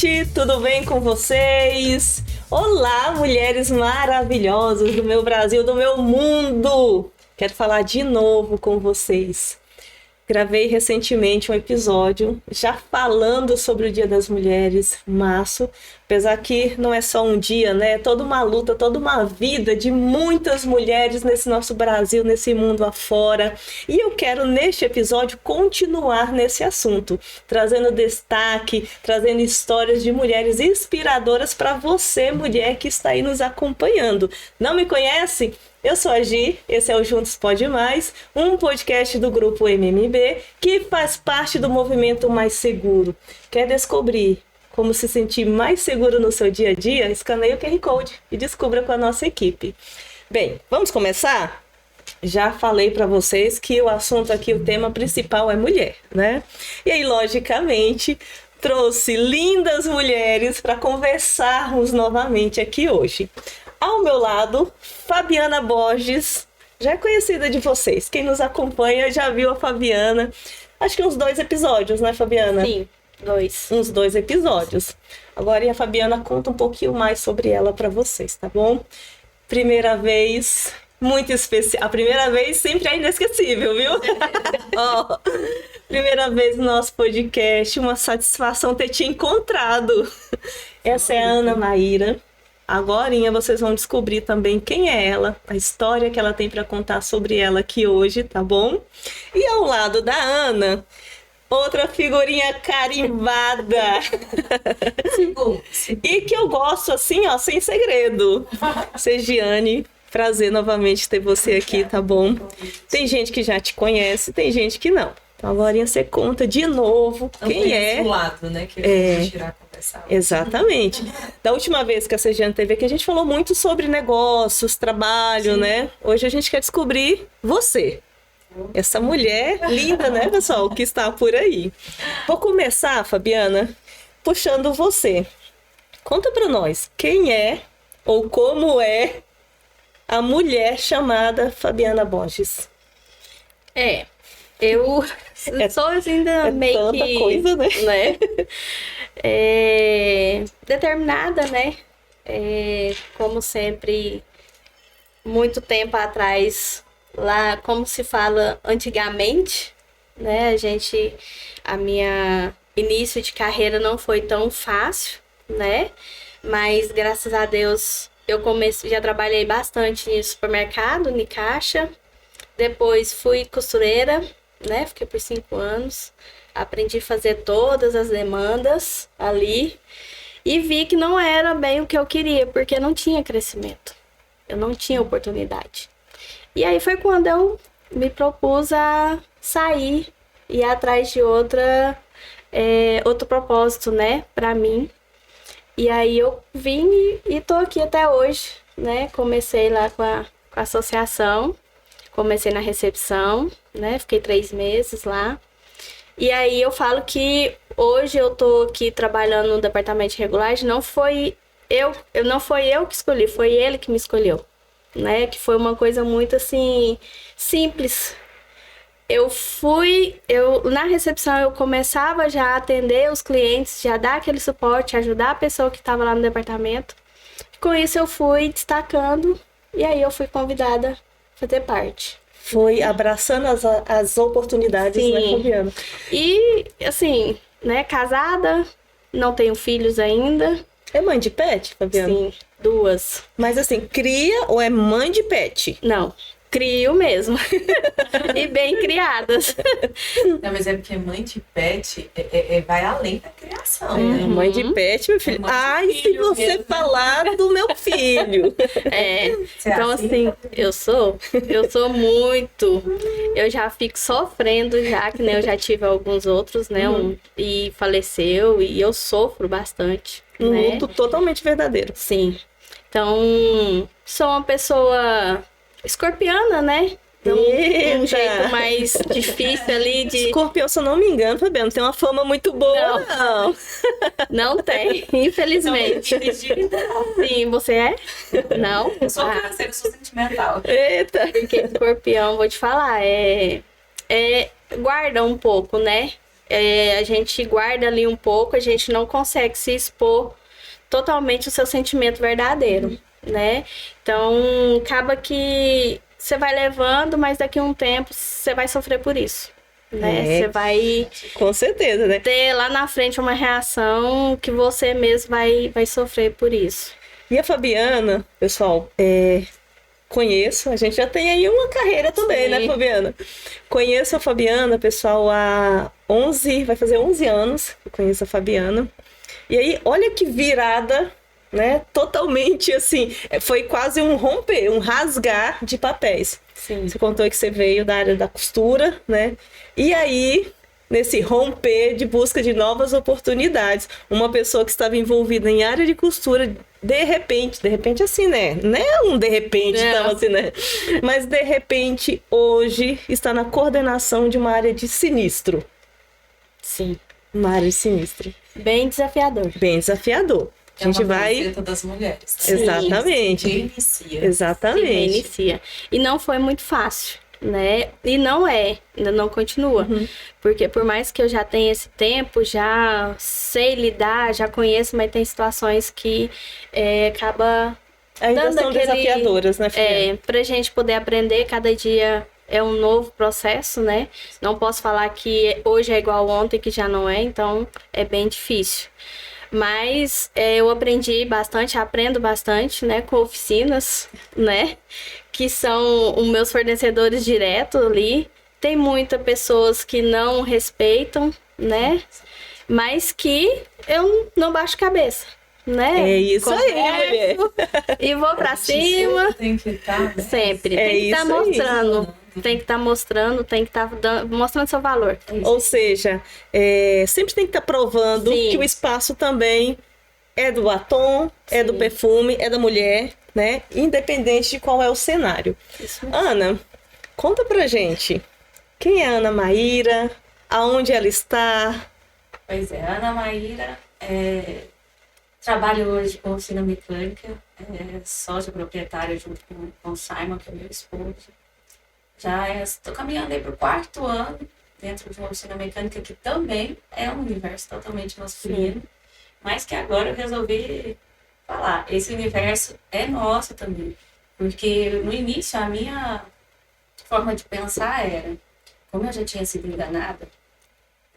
gente, tudo bem com vocês? Olá, mulheres maravilhosas do meu Brasil, do meu mundo! Quero falar de novo com vocês. Gravei recentemente um episódio já falando sobre o Dia das Mulheres, março. Apesar que não é só um dia, né? É toda uma luta, toda uma vida de muitas mulheres nesse nosso Brasil, nesse mundo afora. E eu quero, neste episódio, continuar nesse assunto, trazendo destaque, trazendo histórias de mulheres inspiradoras para você, mulher que está aí nos acompanhando. Não me conhece? Eu sou a Gi, esse é o Juntos Pode Mais, um podcast do grupo MMB que faz parte do movimento Mais Seguro. Quer descobrir como se sentir mais seguro no seu dia a dia? Escaneie o QR Code e descubra com a nossa equipe. Bem, vamos começar? Já falei para vocês que o assunto aqui, o tema principal é mulher, né? E aí, logicamente, trouxe lindas mulheres para conversarmos novamente aqui hoje. Ao meu lado, Fabiana Borges, já é conhecida de vocês. Quem nos acompanha já viu a Fabiana. Acho que uns 2 episódios, né, Fabiana? Sim, 2. Uns 2 episódios. Agora a Fabiana conta um pouquinho mais sobre ela para vocês, tá bom? Primeira vez, muito especial. A primeira vez sempre é inesquecível, viu? Primeira vez no nosso podcast, uma satisfação ter te encontrado. Essa é a Ana Maíra. Agorinha vocês vão descobrir também quem é ela, a história que ela tem para contar sobre ela aqui hoje, tá bom? E ao lado da Ana, outra figurinha carimbada. E que eu gosto assim, ó, sem segredo. Segiane, prazer novamente ter você aqui, tá bom? Tem gente que já te conhece, tem gente que não. Então agora você conta de novo quem é. Esse lado, né, que a gente tirar a conversa. Exatamente. Da última vez que a Segiane teve aqui, a gente falou muito sobre negócios, trabalho, sim, né? Hoje a gente quer descobrir você. Essa mulher linda, né, pessoal, que está por aí. Vou começar, Fabiana, puxando você. Conta pra nós quem é ou como é a mulher chamada Fabiana Borges. Eu sou ainda meio tanta que... coisa, né? Determinada, né? Como sempre, muito tempo atrás, lá, como se fala antigamente, né? A minha início de carreira não foi tão fácil, né? Mas, graças a Deus, já trabalhei bastante em supermercado, em caixa. Depois fui costureira, né? Fiquei por 5 anos. Aprendi a fazer todas as demandas ali. E vi que não era bem o que eu queria, porque não tinha crescimento. Eu não tinha oportunidade. E aí foi quando eu me propus a sair e ir atrás de outro propósito, né? Pra mim. E aí eu vim e tô aqui até hoje, né? Comecei lá com a associação. Comecei na recepção, né? Fiquei 3 meses lá. E aí eu falo que hoje eu tô aqui trabalhando no departamento de regulagem. Não foi eu que escolhi, foi ele que me escolheu, né? Que foi uma coisa muito assim simples. Na recepção eu começava já a atender os clientes, já dar aquele suporte, ajudar a pessoa que estava lá no departamento. Com isso eu fui destacando e aí eu fui convidada fazer parte. Foi abraçando as oportunidades, sim, né, Fabiana? E, assim, né, casada, não tenho filhos ainda. É mãe de pet, Fabiana? Sim, 2. Mas assim, cria ou é mãe de pet? Não, crio mesmo. E bem criadas. Não, mas é porque mãe de pet vai além da criação, né? Mãe de pet, meu filho. Ai, se você mesmo falar do meu filho. Então assim, eu sou muito... Eu já fico sofrendo já, que nem eu já tive alguns outros, né? E faleceu, e eu sofro bastante. Um luto totalmente verdadeiro. Sim. Então, sou uma pessoa escorpiana, né? Então, um jeito mais difícil ali de... Escorpião, se eu não me engano, Fabiano, tem uma fama muito boa, não. Não tem, infelizmente. Sim, você é? Não? Eu sou câncer, eu sou sentimental. Eita! Porque escorpião, vou te falar, guarda um pouco, né? a gente guarda ali um pouco, a gente não consegue se expor totalmente o seu sentimento verdadeiro, né? Então, acaba que você vai levando, mas daqui a um tempo você vai sofrer por isso, né? Você vai Com certeza, né? ter lá na frente uma reação que você mesmo vai sofrer por isso. E a Fabiana, pessoal, conheço, a gente já tem aí uma carreira também, Sim. né, Fabiana? Conheço a Fabiana, pessoal, vai fazer 11 anos que eu conheço a Fabiana. E aí, olha que virada, né? Totalmente assim, foi quase um romper, um rasgar de papéis. Sim. Você contou que você veio da área da costura, né? E aí, nesse romper de busca de novas oportunidades, uma pessoa que estava envolvida em área de costura, de repente assim, né? Não é um de repente, então, assim, né? Mas de repente, hoje, está na coordenação de uma área de sinistro. Sim. Uma área de sinistro. Bem desafiador. Bem desafiador. A gente vai... faceta das mulheres. Né? Exatamente. Reinicia. Exatamente. Se reinicia. E não foi muito fácil, né? E ainda não continua. Porque por mais que eu já tenha esse tempo, já sei lidar, já conheço, mas tem situações que acaba Ainda dando são desafiadoras, né, Fabiana? pra gente poder aprender, cada dia é um novo processo, né? Não posso falar que hoje é igual ontem, que já não é, então é bem difícil. Mas eu aprendo bastante, né, com oficinas, né, que são os meus fornecedores diretos ali. Tem muitas pessoas que não respeitam, né, mas que eu não baixo cabeça, né? É isso aí, mulher. E vou pra cima. Tem que estar, né? Sempre. É Tem que estar isso aí. mostrando. Tem que estar mostrando, tem que estar mostrando seu valor. Ou seja, sempre tem que estar provando Sim. que o espaço também é do batom, é do perfume, é da mulher, né? Independente de qual é o cenário. Isso mesmo. Ana, conta pra gente. Quem é a Ana Maíra? Aonde ela está? Pois é, a Ana Maíra trabalha hoje com oficina mecânica, sócia proprietária junto com o Simon, que é meu esposo. Já estou caminhando aí para o 4º ano dentro de uma oficina mecânica que também é um universo totalmente masculino, mas que agora eu resolvi falar, esse universo é nosso também. Porque no início a minha forma de pensar era, como eu já tinha sido enganada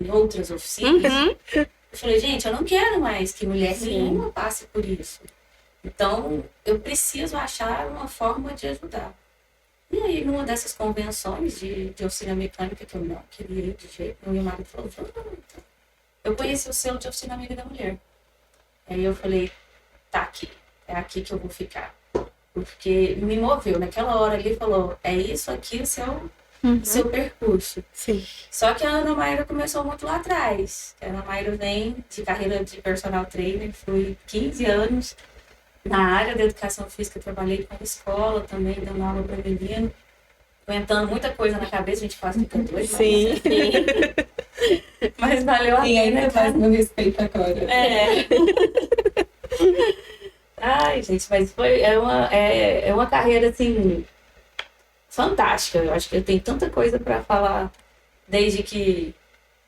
em outras oficinas, eu falei, gente, eu não quero mais que mulher nenhuma passe por isso. Então, eu preciso achar uma forma de ajudar. E aí, numa dessas convenções de oficina mecânica, que eu não queria ir de jeito, meu marido falou, vamos então. Eu conheci o selo de oficina amiga da mulher. Aí eu falei, tá aqui, é aqui que eu vou ficar. Porque me moveu, naquela hora ele falou, é isso aqui o seu percurso. Sim. Só que a Ana Maíra começou muito lá atrás. A Ana Maíra vem de carreira de personal trainer, fui 15 anos na área da educação física, trabalhei com escola também, dando aula para menino, aguentando muita coisa na cabeça, a gente quase fica doido. Sim. Mas valeu a E ainda pena. mais no respeito agora. Ai, gente, mas é uma carreira, assim, fantástica. Eu acho que eu tenho tanta coisa para falar desde que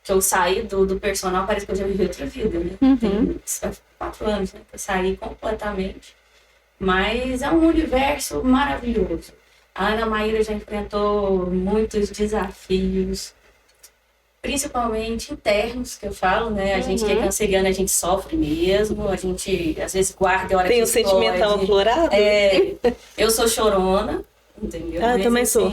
eu saí do personal, parece que eu já vivi outra vida, né? Tem 4 anos, né? Que eu saí completamente. Mas é um universo maravilhoso. A Ana Maíra já enfrentou muitos desafios, principalmente internos, que eu falo, né? A gente que é canceriana, a gente sofre mesmo, a gente às vezes guarda a hora Tem que o sentimental explode. aflorado? Eu sou chorona, entendeu? Ah, eu Mas, também sou.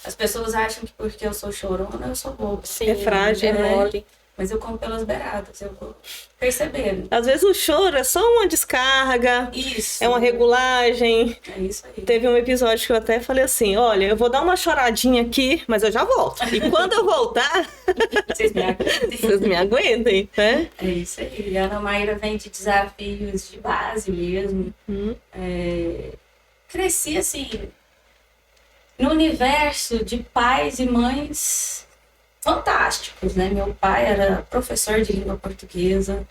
As pessoas acham que porque eu sou chorona, eu sou boba. É frágil, né? mole. Mas eu como pelas beiradas, eu vou percebendo. Às vezes o choro é só uma descarga, Isso. é uma regulagem. É isso aí. Teve um episódio que eu até falei assim, olha, eu vou dar uma choradinha aqui, mas eu já volto. E quando eu voltar, Vocês me aguentem. vocês me aguentem, né? É isso aí. A Ana Maíra vem de desafios de base mesmo. Cresci assim, no universo de pais e mães fantásticos, né? Meu pai era professor de língua portuguesa,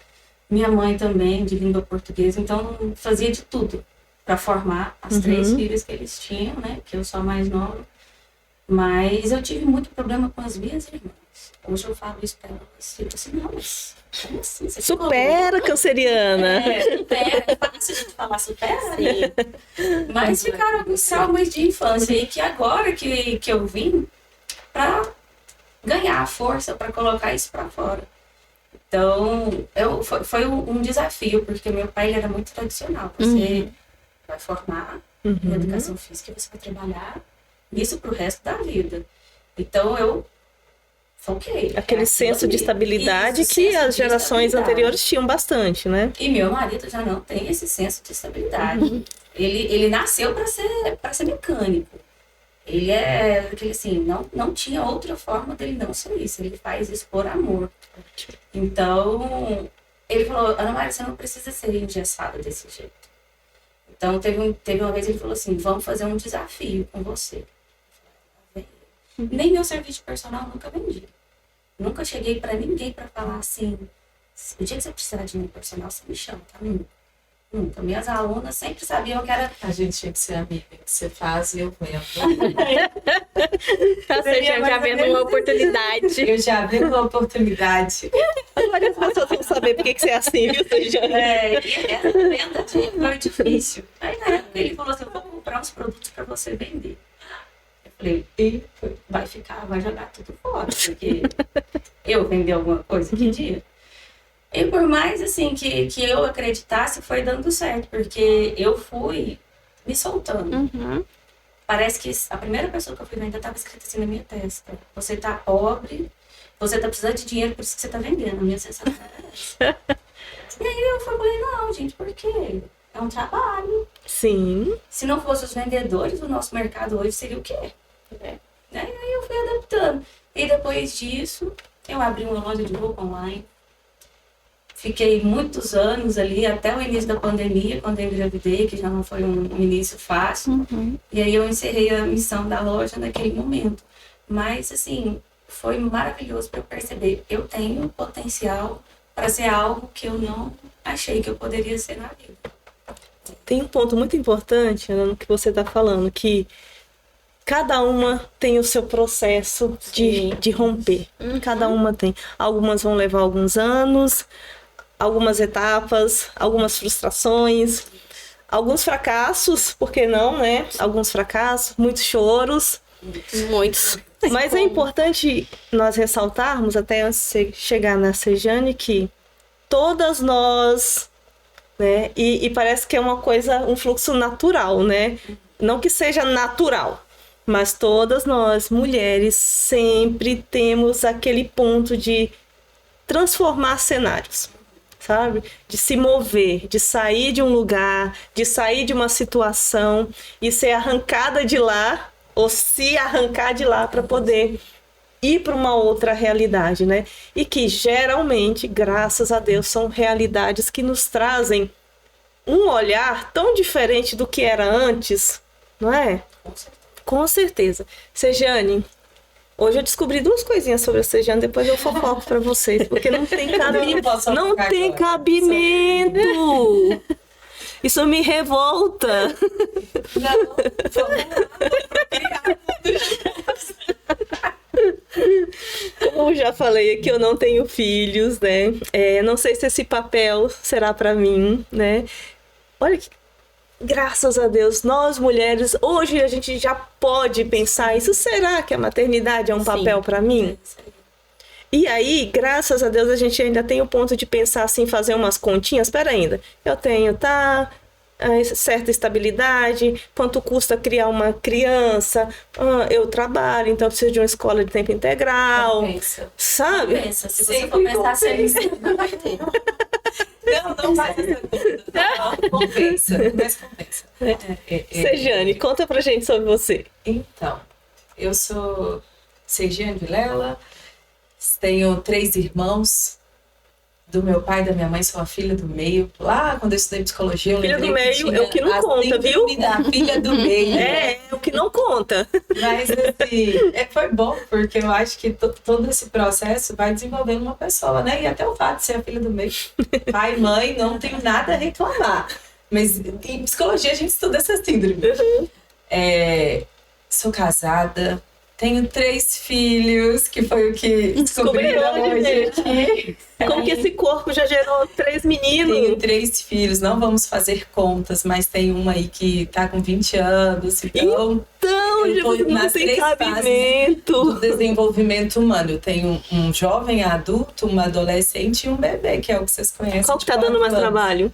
minha mãe também de língua portuguesa, então fazia de tudo para formar as 3 filhas que eles tinham, né? Que eu sou a mais nova. Mas eu tive muito problema com as minhas irmãs. Hoje eu falo isso pra elas, tipo assim, não, mas como assim? Você Supera, canceriana. Supera, é fácil a gente falar supera, mas ficaram alguns traumas de infância e que agora que eu vim pra ganhar força, pra colocar isso pra fora. Então, foi um desafio, porque meu pai ele era muito tradicional. Você vai formar em educação física e você vai trabalhar nisso pro resto da vida. Então, eu foquei. Aquele senso de estabilidade que as gerações anteriores tinham bastante, né? E meu marido já não tem esse senso de estabilidade. Ele nasceu para ser mecânico. Ele é aquele assim, não tinha outra forma dele não ser isso. Ele faz isso por amor. Então, ele falou, Ana Maria, você não precisa ser engessada desse jeito. Então, teve uma vez ele falou assim, vamos fazer um desafio com você. Nem meu serviço personal nunca vendi. Nunca cheguei pra ninguém pra falar assim, o dia que você precisar de mim personal, você me chama, tá? Nunca. Minhas alunas sempre sabiam que era... A gente tinha que ser amiga. Você faz e eu vendo. Você já vendo uma oportunidade. Eu já vi uma oportunidade. Várias pessoas vão saber por que você é assim, viu, Sejane? E essa venda foi difícil. Aí na época ele falou assim, eu vou comprar uns produtos pra você vender. Eu falei, vai jogar tudo fora, porque eu vender alguma coisa que dia. E por mais assim que eu acreditasse, foi dando certo, porque eu fui me soltando. Parece que a primeira pessoa que eu fui vender estava escrita assim na minha testa. Você tá pobre, você tá precisando de dinheiro, por isso que você tá vendendo. A minha sensação era essa. E aí eu falei, não, gente, por quê? É um trabalho. Sim. Se não fossem os vendedores, o nosso mercado hoje seria o quê? E aí eu fui adaptando. E depois disso, eu abri uma loja de roupa online. Fiquei muitos anos ali, até o início da pandemia, quando eu engravidei, que já não foi um início fácil. E aí eu encerrei a missão da loja naquele momento. Mas, assim, foi maravilhoso para eu perceber. Eu tenho potencial para ser algo que eu não achei que eu poderia ser na vida. Tem um ponto muito importante, Ana, no que você está falando, que cada uma tem o seu processo de romper. Cada uma tem. Algumas vão levar alguns anos, algumas etapas, algumas frustrações, alguns fracassos, por que não, né? Alguns fracassos, muitos choros. Muitos. Mas é importante nós ressaltarmos, até antes de chegar na Sejane, que todas nós, né? E parece que é uma coisa, um fluxo natural, né? Não que seja natural, mas todas nós, mulheres, sempre temos aquele ponto de transformar cenários. Sabe? De se mover, de sair de um lugar, de sair de uma situação e ser arrancada de lá, ou se arrancar de lá para poder ir para uma outra realidade, né? E que geralmente, graças a Deus, são realidades que nos trazem um olhar tão diferente do que era antes, não é? Com certeza. Sejane, hoje eu descobri 2 coisinhas sobre a Sejane, depois eu fofoco pra vocês, porque não tem cabimento. Não tem cabimento! Isso me revolta. Não, Como eu já falei aqui, eu não tenho filhos, né? Não sei se esse papel será pra mim, né? Olha que... Graças a Deus, nós mulheres, hoje a gente já pode pensar isso. Será que a maternidade é um papel para mim? E aí, graças a Deus, a gente ainda tem o ponto de pensar assim, fazer umas continhas. Espera ainda, eu tenho, certa estabilidade, quanto custa criar uma criança, eu trabalho, então eu preciso de uma escola de tempo integral. compensa. Sabe? Compensa. Se você for pensar assim, não vai ter. Não faz essa conta. Não, compensa. Mas compensa. Sejane, conta pra gente sobre você. Então, eu sou Sejane Vilela, tenho 3 irmãos. Do meu pai e da minha mãe, sou a filha do meio. Lá, quando eu estudei psicologia, eu Filha lembrei do meio que tinha é o que não a conta, viu? síndrome da filha do meio. É o que não conta. Mas, assim, foi bom, porque eu acho que todo esse processo vai desenvolvendo uma pessoa, né? E até o fato de ser a filha do meio. Pai e mãe, não tenho nada a reclamar. Mas em psicologia a gente estuda essa síndrome. Sou casada, Tenho 3 filhos, que foi o que descobriram Descobriu hoje, hoje aqui. Como que esse corpo já gerou 3 meninos? Tenho 3 filhos, não vamos fazer contas, mas tem uma aí que tá com 20 anos, então Então, eu tô Jesus, não nas tem 3 fases cabimento. do desenvolvimento humano. Eu tenho um jovem adulto, uma adolescente e um bebê, que é o que vocês conhecem. Qual que tá de dando 4 mais anos. trabalho?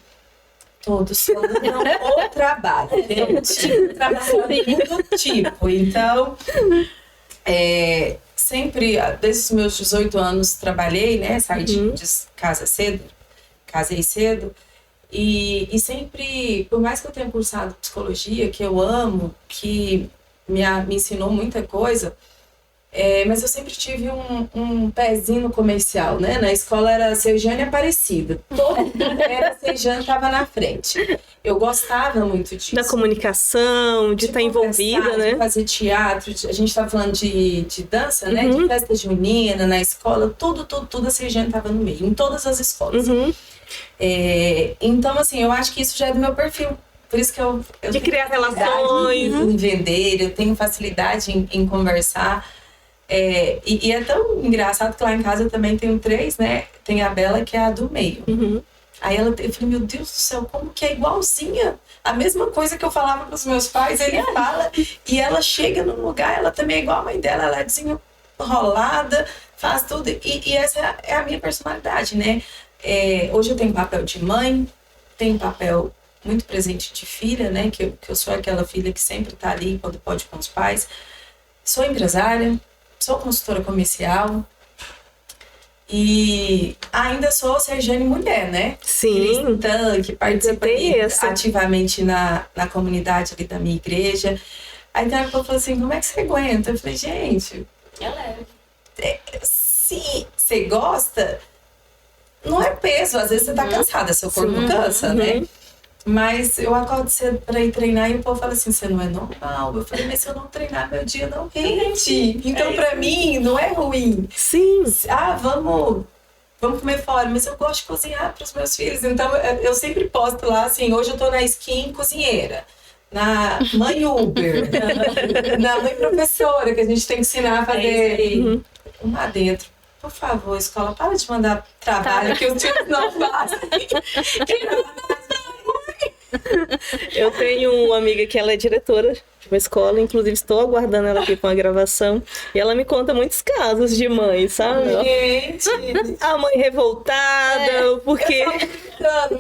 Todos não o trabalho, gente. Trabalho do tipo. Então, sempre, desde os meus 18 anos, trabalhei, né? Saí de casa cedo, casei cedo. E sempre, por mais que eu tenha cursado psicologia, que eu amo, que me ensinou muita coisa, mas eu sempre tive um pezinho no comercial, né? Na escola era Sejane Aparecida. Todo mundo era Sejane, estava na frente. Eu gostava muito disso. Da comunicação, de estar envolvida, conversar, né? de fazer teatro, a gente estava falando de dança, né? De festa junina, na escola, tudo a Sejane estava no meio, em todas as escolas. Então, assim, eu acho que isso já é do meu perfil. Por isso que eu De tenho criar facilidade relações. em vender, eu tenho facilidade em conversar. E é tão engraçado que lá em casa eu também tenho 3, né? Tem a Bela, que é a do meio. Aí eu falei, meu Deus do céu, como que é igualzinha? A mesma coisa que eu falava pros meus pais, ele fala. E ela chega num lugar, ela também é igual a mãe dela, ela é desenrolada, faz tudo. E essa é a minha personalidade, né? Hoje eu tenho papel de mãe, tenho papel muito presente de filha, né? Que eu sou aquela filha que sempre tá ali quando pode com os pais. Sou empresária, sou consultora comercial e ainda sou Sejane mulher, né? Sim. Cristã, que participa Tem essa. ativamente na comunidade ali da minha igreja. Aí tem uma pessoa falou assim, como é que você aguenta? Eu falei, gente, se você gosta, não é peso, às vezes você tá cansada, seu corpo cansa, né? Mas eu acordo cedo pra ir treinar e o povo fala assim, você não é normal. Eu falei, mas se eu não treinar, meu dia não rende. Então, pra mim, não é ruim. Sim. Vamos comer fora. Mas eu gosto de cozinhar pros meus filhos. Então, eu sempre posto lá, assim, hoje eu tô na skin cozinheira. Na mãe Uber. Na mãe professora, que a gente tem que ensinar a fazer lá dentro. Por favor, escola, para de mandar trabalho que os filhos não fazem. Eu tenho uma amiga que ela é diretora de uma escola, inclusive estou aguardando ela aqui para uma gravação, e ela me conta muitos casos de mãe, sabe? Gente, A mãe revoltada, porque...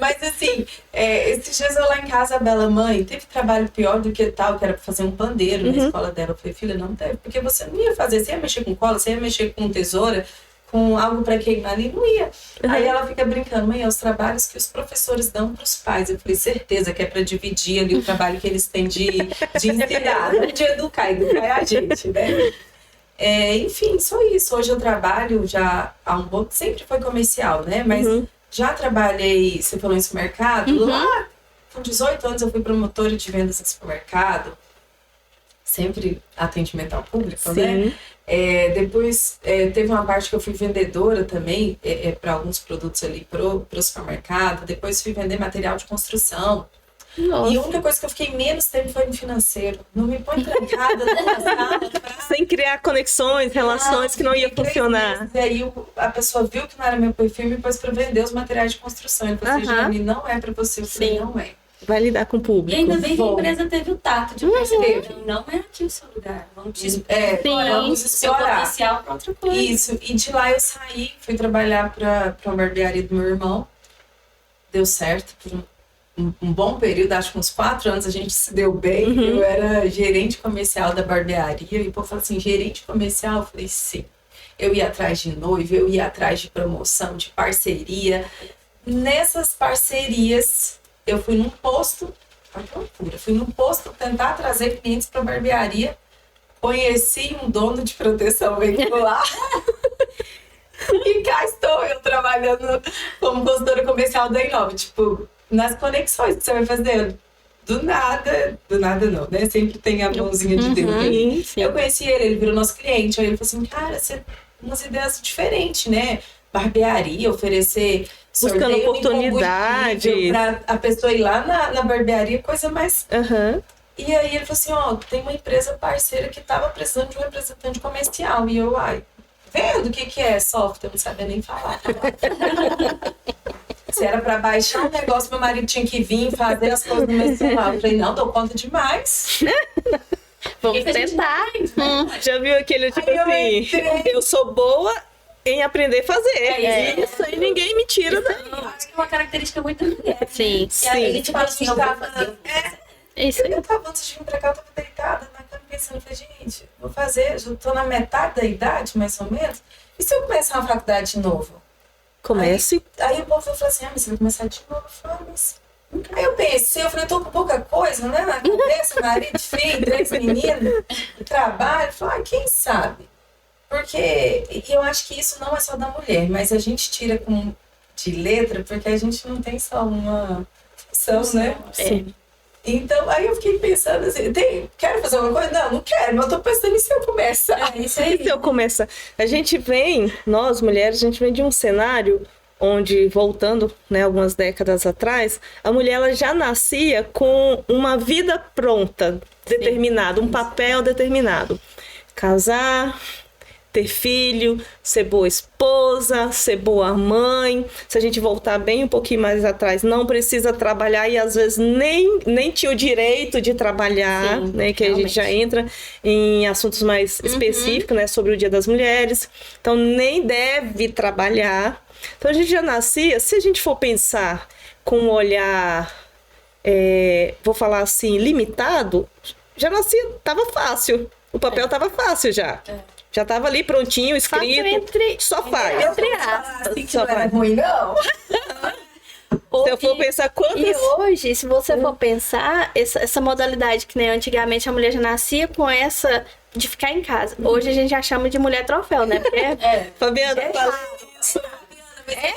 mas assim, esses dias eu lá em casa, a Bela mãe, teve trabalho pior do que tal, que era pra fazer um pandeiro na escola dela. Eu falei, filha, não teve, porque você não ia fazer, você ia mexer com cola, você ia mexer com tesoura, com algo para queimar ali, não ia. Aí ela fica brincando, mãe, é os trabalhos que os professores dão para os pais. Eu falei, certeza que é para dividir ali o trabalho que eles têm de ensinar, não de educar é a gente, né? Enfim, só isso. Hoje eu trabalho já há um bom... Sempre foi comercial, né? Mas já trabalhei, você falou em supermercado, lá com 18 anos eu fui promotora de vendas em supermercado. Sempre atendimento ao público, né? Depois teve uma parte que eu fui vendedora também para alguns produtos ali pro supermercado. Depois fui vender material de construção. Nossa. E a única coisa que eu fiquei menos tempo foi no financeiro. Não me põe trancada numa sala sem criar conexões, relações que não ia funcionar. E aí a pessoa viu que não era meu perfil e me pôs para vender os materiais de construção. Eu falei, Jane, não é para você. Eu falei, não é. Vai lidar com o público. E ainda bem que a empresa teve o tato de perceber, não é aqui o seu lugar. Vamos te vamos seu explorar. potencial para outra coisa. Isso, e de lá eu saí, fui trabalhar para uma barbearia do meu irmão. Deu certo por um bom período, acho que uns 4 anos a gente se deu bem. Eu era gerente comercial da barbearia e o povo falou assim, gerente comercial? Eu falei, sim. Eu ia atrás de noivo, eu ia atrás de promoção, de parceria. Nessas parcerias, eu fui num posto, fui num posto tentar trazer clientes para a barbearia. Conheci um dono de proteção veicular. E cá estou eu trabalhando como consultora comercial da Inova. Tipo, nas conexões que você vai fazendo. Do nada não, né? Sempre tem a mãozinha de Deus. Eu conheci ele virou nosso cliente. Aí ele falou assim, cara, você tem umas ideias diferentes, né? Barbearia, oferecer buscando oportunidades para a pessoa ir lá na barbearia, coisa mais E aí ele falou assim, ó, tem uma empresa parceira que tava precisando de um representante comercial. E eu, vendo o que é software? Eu não sabia nem falar. Se era para baixar um negócio, meu marido tinha que vir fazer as coisas no meu celular. Eu falei, não, dou conta demais. Vamos tentar. Já viu aquele tipo Aí eu assim, entrei. eu sou boa em aprender a fazer. Isso aí ninguém me tira daí. Eu acho que é uma característica muito da mulher. Sim. E aí a gente fala assim, eu vou fazer. Isso aí. Eu tava antes de vir pra cá, eu tava deitada na cama pensando, falei, gente, vou fazer, já tô na metade da idade, mais ou menos. E se eu começar uma faculdade de novo? Comece. Aí o povo falou assim, mas você vai começar de novo? Eu falei, mas... Aí eu pensei, eu falei, tô com pouca coisa, né? Na cabeça, marido, filho, 3 meninos, trabalho. Eu falei, quem sabe? Porque eu acho que isso não é só da mulher, mas a gente tira de letra porque a gente não tem só uma função, né? Sim. Então, aí eu fiquei pensando assim, quero fazer alguma coisa? Não quero, mas eu tô pensando em se eu começar. Isso aí. E se eu começar? Nós mulheres, a gente vem de um cenário onde, voltando, né, algumas décadas atrás, a mulher ela já nascia com uma vida pronta, determinada, um papel determinado. Casar, ter filho, ser boa esposa, ser boa mãe. Se a gente voltar bem um pouquinho mais atrás, não precisa trabalhar e às vezes nem tinha o direito de trabalhar, Sim, né? Que a gente já entra em assuntos mais específicos, né? Sobre o Dia das Mulheres. Então, nem deve trabalhar. Então, a gente já nascia, se a gente for pensar com um olhar, vou falar assim, limitado, já nascia, tava fácil. O papel tava fácil já. Já tava ali prontinho, escrito. Só faz. Entre aspas. Assim que não era ruim, não. Se eu for pensar E quantas... hoje, se você for pensar, essa modalidade que, né, antigamente a mulher já nascia com essa de ficar em casa. Hoje a gente já chama de mulher troféu, né? Porque Fabiana, fala isso.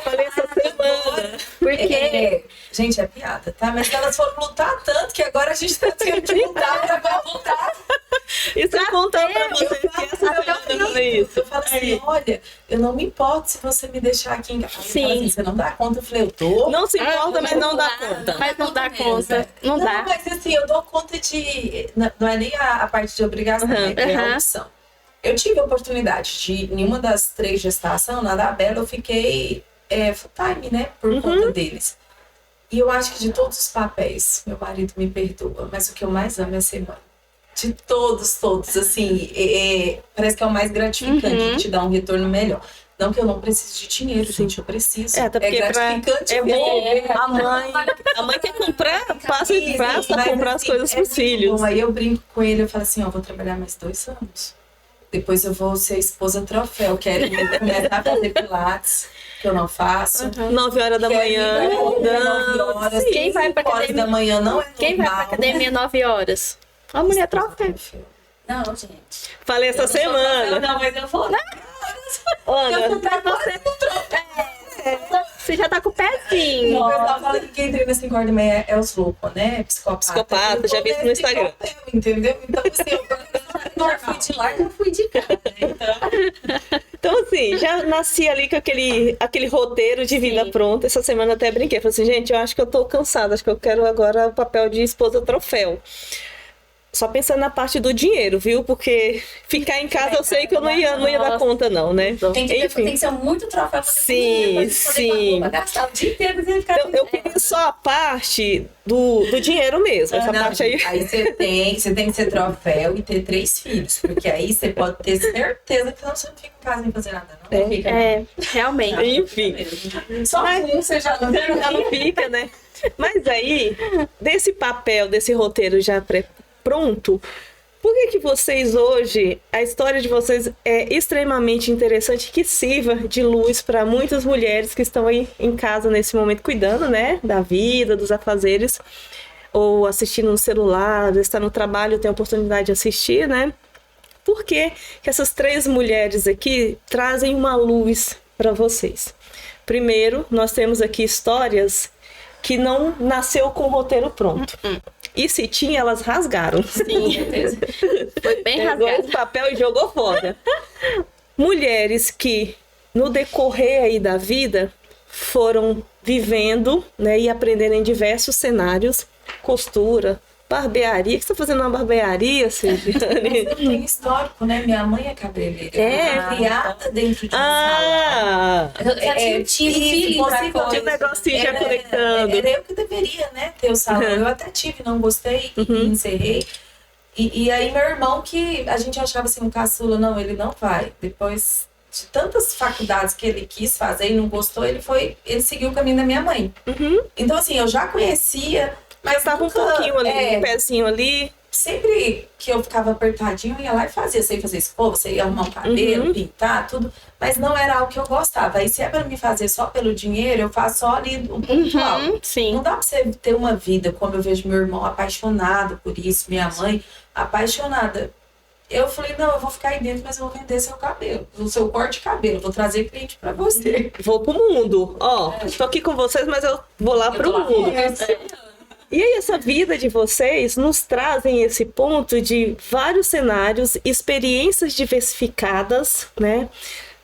Falei essa semana. Porque Gente, é piada, tá? Mas elas foram lutar tanto que agora a gente tá tendo que lutar pra voltar. E se eu contar pra vocês que essa semana eu falei isso? Eu falo assim, olha, eu não me importo se você me deixar aqui em casa. Sim. Fala assim, você não dá conta? Eu falei, eu dou. Não se importa, mas não dá conta. Mas não dá conta. Não dá. Mas assim, eu dou conta de... Não é nem a parte de obrigação, é a opção. Eu tive a oportunidade de, em uma das 3 gestações, na da Bela, eu fiquei full time, né? Por conta deles. E eu acho que de todos os papéis, meu marido me perdoa, mas o que eu mais amo é ser mãe. De todos, assim, parece que é o mais gratificante, que te dá um retorno melhor. Não que eu não precise de dinheiro, gente, eu preciso. Até porque gratificante. é bom. ver A mãe quer comprar, passa de braço pra comprar as coisas pros filhos. Bom. Aí eu brinco com ele, eu falo assim, ó, vou trabalhar mais 2 anos. Depois eu vou ser esposa troféu, quero começar a fazer pilates, que eu não faço. 9 horas da manhã. 9 horas, Quem vai pra 5 horas academia? da manhã não é Quem vai pra normal. academia 9 horas? A mulher troféu. Não, gente. Falei essa semana. Não, mas eu vou. Ana, Você já tá com o pezinho. O pessoal fala que quem treina 5 horas da manhã é os loucos, né? Psicopata. Psicopata, já vi isso no Instagram. Entendeu? Então, assim, eu Não fui de lá, não fui de cá, né? então, assim, já nasci ali com aquele roteiro de vida pronta. Essa semana até brinquei. Falei assim, gente, eu acho que eu tô cansada. Acho que eu quero agora o papel de esposa troféu. Só pensando na parte do dinheiro, viu? Porque ficar em casa eu sei que eu não ia dar conta, não, né? Tem que ser muito troféu pra Sim. poder gastar o dia inteiro sem ficar. Eu queria só a parte do dinheiro mesmo. Essa parte aí. Aí você tem que ser troféu e ter 3 filhos. Porque aí você pode ter certeza que você não fica em casa sem fazer nada, não. Não fica, Realmente. Enfim. Só você já não Já não fica, né? Mas aí, desse papel, desse roteiro já pronto, por que vocês hoje, a história de vocês é extremamente interessante, que sirva de luz para muitas mulheres que estão aí em casa nesse momento, cuidando, né, da vida, dos afazeres, ou assistindo no celular, está no trabalho, tem a oportunidade de assistir, né? Por que essas 3 mulheres aqui trazem uma luz para vocês? Primeiro, nós temos aqui histórias que não nasceu com o roteiro pronto. E se tinha, elas rasgaram. Sim, foi bem Pegou rasgado. esse papel e jogou fora. Mulheres que, no decorrer aí da vida, foram vivendo, né, e aprendendo em diversos cenários, costura, Barbearia? O que você tá fazendo na barbearia, Sergiane? Mas eu tenho histórico, né? Minha mãe é cabeleireira. É? Eu fui criada dentro de um salão. Eu já tinha tido feeling pra você coisa. Tinha um negocinho já conectando. Era eu que deveria, né? Ter o salão. Eu até tive, não gostei e encerrei. E aí meu irmão, que a gente achava assim, um caçula, não, ele não vai. Depois de tantas faculdades que ele quis fazer e não gostou, ele seguiu o caminho da minha mãe. Então assim, eu já conhecia, mas Tava um nunca, pouquinho ali, um pezinho ali. sempre que eu ficava apertadinho, eu ia lá e fazia. Sei fazer escova, sei arrumar um cabelo, pintar, tudo. Mas não era algo que eu gostava. Aí se é pra me fazer só pelo dinheiro, eu faço só ali um pontual. Sim. Não dá pra você ter uma vida, como eu vejo meu irmão apaixonado por isso, minha mãe apaixonada. Eu falei, não, eu vou ficar aí dentro, mas eu vou vender seu cabelo, o seu corte de cabelo, vou trazer cliente pra você. Vou pro mundo. Ó, tô aqui com vocês, mas eu vou lá pro mundo. E aí, essa vida de vocês nos trazem esse ponto de vários cenários, experiências diversificadas, né?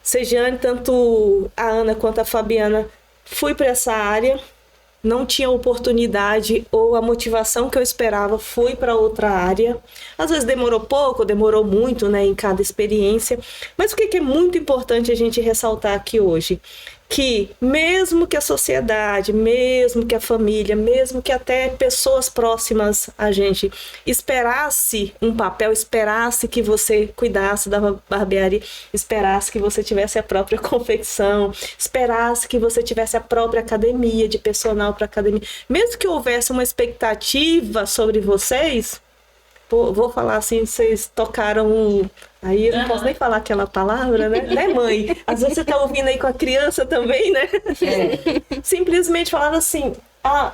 Sergiane, tanto a Ana quanto a Fabiana, fui para essa área, não tinha oportunidade ou a motivação que eu esperava, fui para outra área. Às vezes demorou pouco, demorou muito, né, em cada experiência. Mas o que é muito importante a gente ressaltar aqui hoje? Que mesmo que a sociedade, mesmo que a família, mesmo que até pessoas próximas a gente esperasse um papel, esperasse que você cuidasse da barbearia, esperasse que você tivesse a própria confecção, esperasse que você tivesse a própria academia, de personal para academia, mesmo que houvesse uma expectativa sobre vocês, vou falar assim, vocês tocaram aí eu não posso nem falar aquela palavra, né, mãe? Às vezes você tá ouvindo aí com a criança também, né? Simplesmente falaram assim,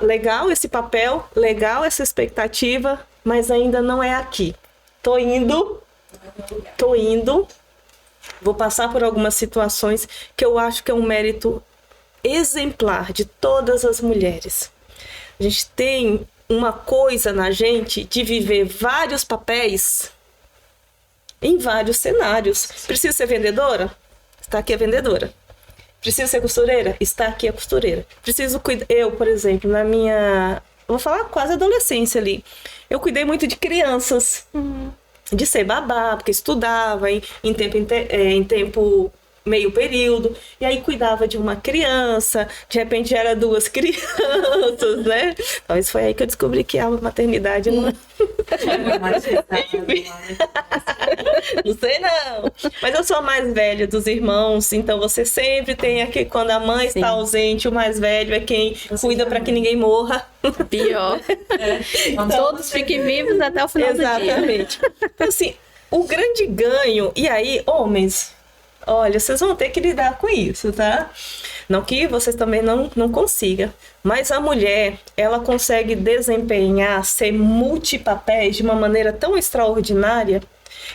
legal esse papel, legal essa expectativa, mas ainda não é aqui. Tô indo, vou passar por algumas situações que eu acho que é um mérito exemplar de todas as mulheres. A gente tem uma coisa na gente de viver vários papéis em vários cenários. Preciso ser vendedora? Está aqui a vendedora. Preciso ser costureira? Está aqui a costureira. Preciso cuidar... Eu, por exemplo, na minha... Vou falar quase adolescência ali. Eu cuidei muito de crianças. De ser babá, porque estudava em tempo meio período, e aí cuidava de uma criança, de repente era 2 crianças, né? Talvez foi aí que eu descobri que a maternidade não é... Não sei não. Mas eu sou a mais velha dos irmãos, então você sempre tem aqui, quando a mãe está ausente, o mais velho é quem cuida para que ninguém morra. Pior. Então, Todos fiquem vivos até o final do dia. Exatamente. Então, assim, o grande ganho, e aí, homens, olha, vocês vão ter que lidar com isso, tá? Não que vocês também não consigam, mas a mulher, ela consegue desempenhar, ser multipapéis de uma maneira tão extraordinária,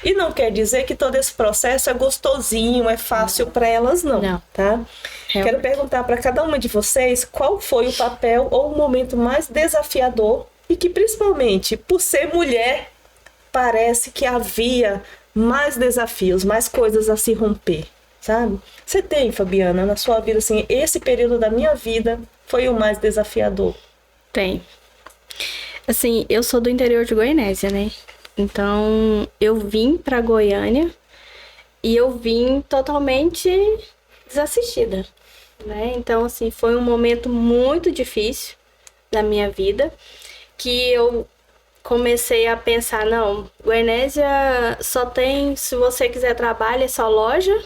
e não quer dizer que todo esse processo é gostosinho, é fácil para elas, não, tá? Quero perguntar para cada uma de vocês qual foi o papel ou o momento mais desafiador e que, principalmente, por ser mulher, parece que havia mais desafios, mais coisas a se romper, sabe? Você tem, Fabiana, na sua vida, assim, esse período da minha vida foi o mais desafiador? Tem. Assim, eu sou do interior de Goianésia, né? Então, eu vim pra Goiânia e eu vim totalmente desassistida, né? Então, assim, foi um momento muito difícil da minha vida, que eu comecei a pensar, não, Goianésia só tem, se você quiser trabalho, é só loja,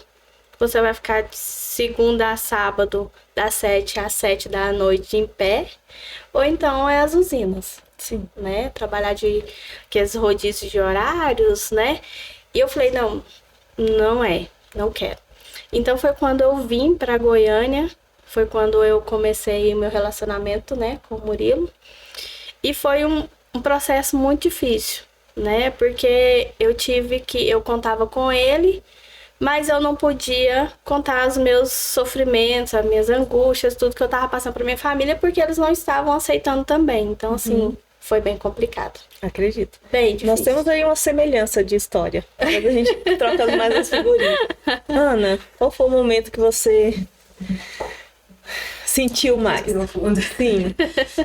você vai ficar de segunda a sábado, das 7 às 7 da noite em pé, ou então é as usinas, Sim. né, trabalhar de aqueles rodízios de horários, né, e eu falei, não quero. Então foi quando eu vim para Goiânia, foi quando eu comecei o meu relacionamento, né, com o Murilo, e foi um processo muito difícil, né? Porque eu contava com ele, mas eu não podia contar os meus sofrimentos, as minhas angústias, tudo que eu tava passando pra minha família, porque eles não estavam aceitando também. Então, assim, foi bem complicado. Acredito. Bem difícil. Nós temos aí uma semelhança de história. Talvez a gente troca mais as figurinhas. Ana, qual foi o momento que você sentiu mais? No fundo. Sim.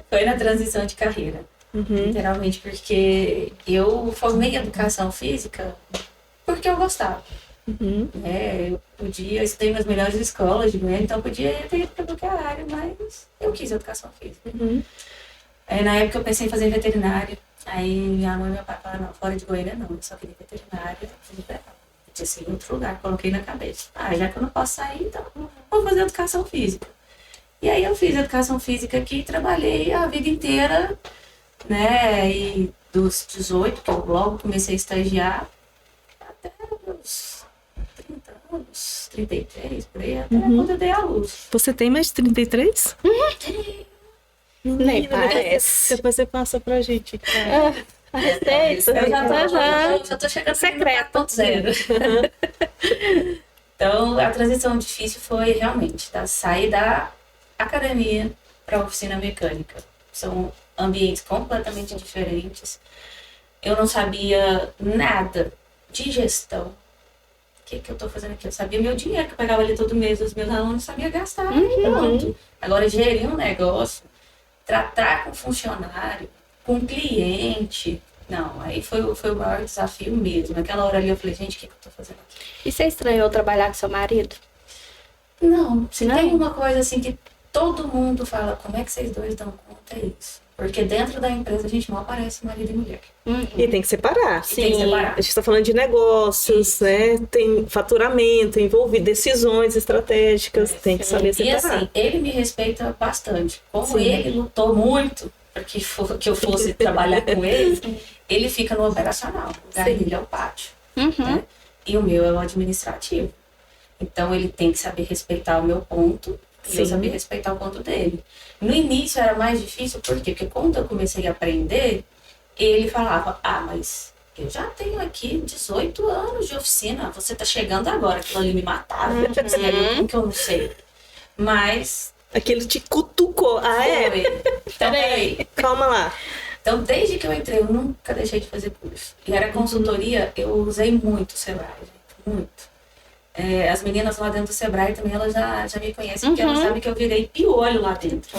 Foi na transição de carreira. Literalmente, porque eu formei educação física porque eu gostava. Eu podia, eu estudei nas melhores escolas de Goiânia, então eu podia ter ido para qualquer área, mas eu quis educação física. Na época eu pensei em fazer veterinária, aí minha mãe e meu pai falaram, não, fora de Goiânia não, eu só queria veterinária, tinha assim, em outro lugar, coloquei na cabeça. Já que eu não posso sair, então vou fazer educação física. E aí eu fiz educação física aqui, trabalhei a vida inteira, né, e dos 18, que eu logo comecei a estagiar, até os 30 anos, 33, por aí, até quando eu dei a luz. Você tem mais de 33? Nem parece. Depois você passa pra gente. A receita. Eu já tô chegando Secreto. no 4.0. Então, a transição difícil foi realmente sair da academia para a oficina mecânica. São ambientes completamente diferentes. Eu não sabia nada de gestão. O que eu tô fazendo aqui? Eu sabia meu dinheiro que eu pegava ali todo mês dos meus alunos, sabia gastar. Pronto. Agora, gerir um negócio, tratar com funcionário, com cliente. Não, aí foi o maior desafio mesmo. Naquela hora ali eu falei, gente, o que eu tô fazendo aqui? E você estranhou trabalhar com seu marido? Não, se tem uma coisa assim que todo mundo fala, como é que vocês dois dão conta, é isso. Porque dentro da empresa a gente mal parece marido e mulher. E tem que separar. E tem que separar. A gente está falando de negócios, né? Tem faturamento envolvido, decisões estratégicas, tem que saber E separar. assim, ele me respeita bastante. Como ele lutou muito para que eu fosse trabalhar com ele fica no operacional. O lugar dele é o pátio. Né? E o meu é o administrativo. Então ele tem que saber respeitar o meu ponto e eu saber respeitar o ponto dele. No início era mais difícil, por quê? Porque quando eu comecei a aprender, ele falava, mas eu já tenho aqui 18 anos de oficina, você tá chegando agora, aquilo ali me matava, como que eu não sei? Mas... Aquilo te cutucou. Então, peraí. Calma lá. Então, desde que eu entrei, eu nunca deixei de fazer curso. E era consultoria, eu usei muito o Sebrae, gente, muito. As meninas lá dentro do Sebrae também, elas já me conhecem, porque elas sabem que eu virei piolho lá dentro.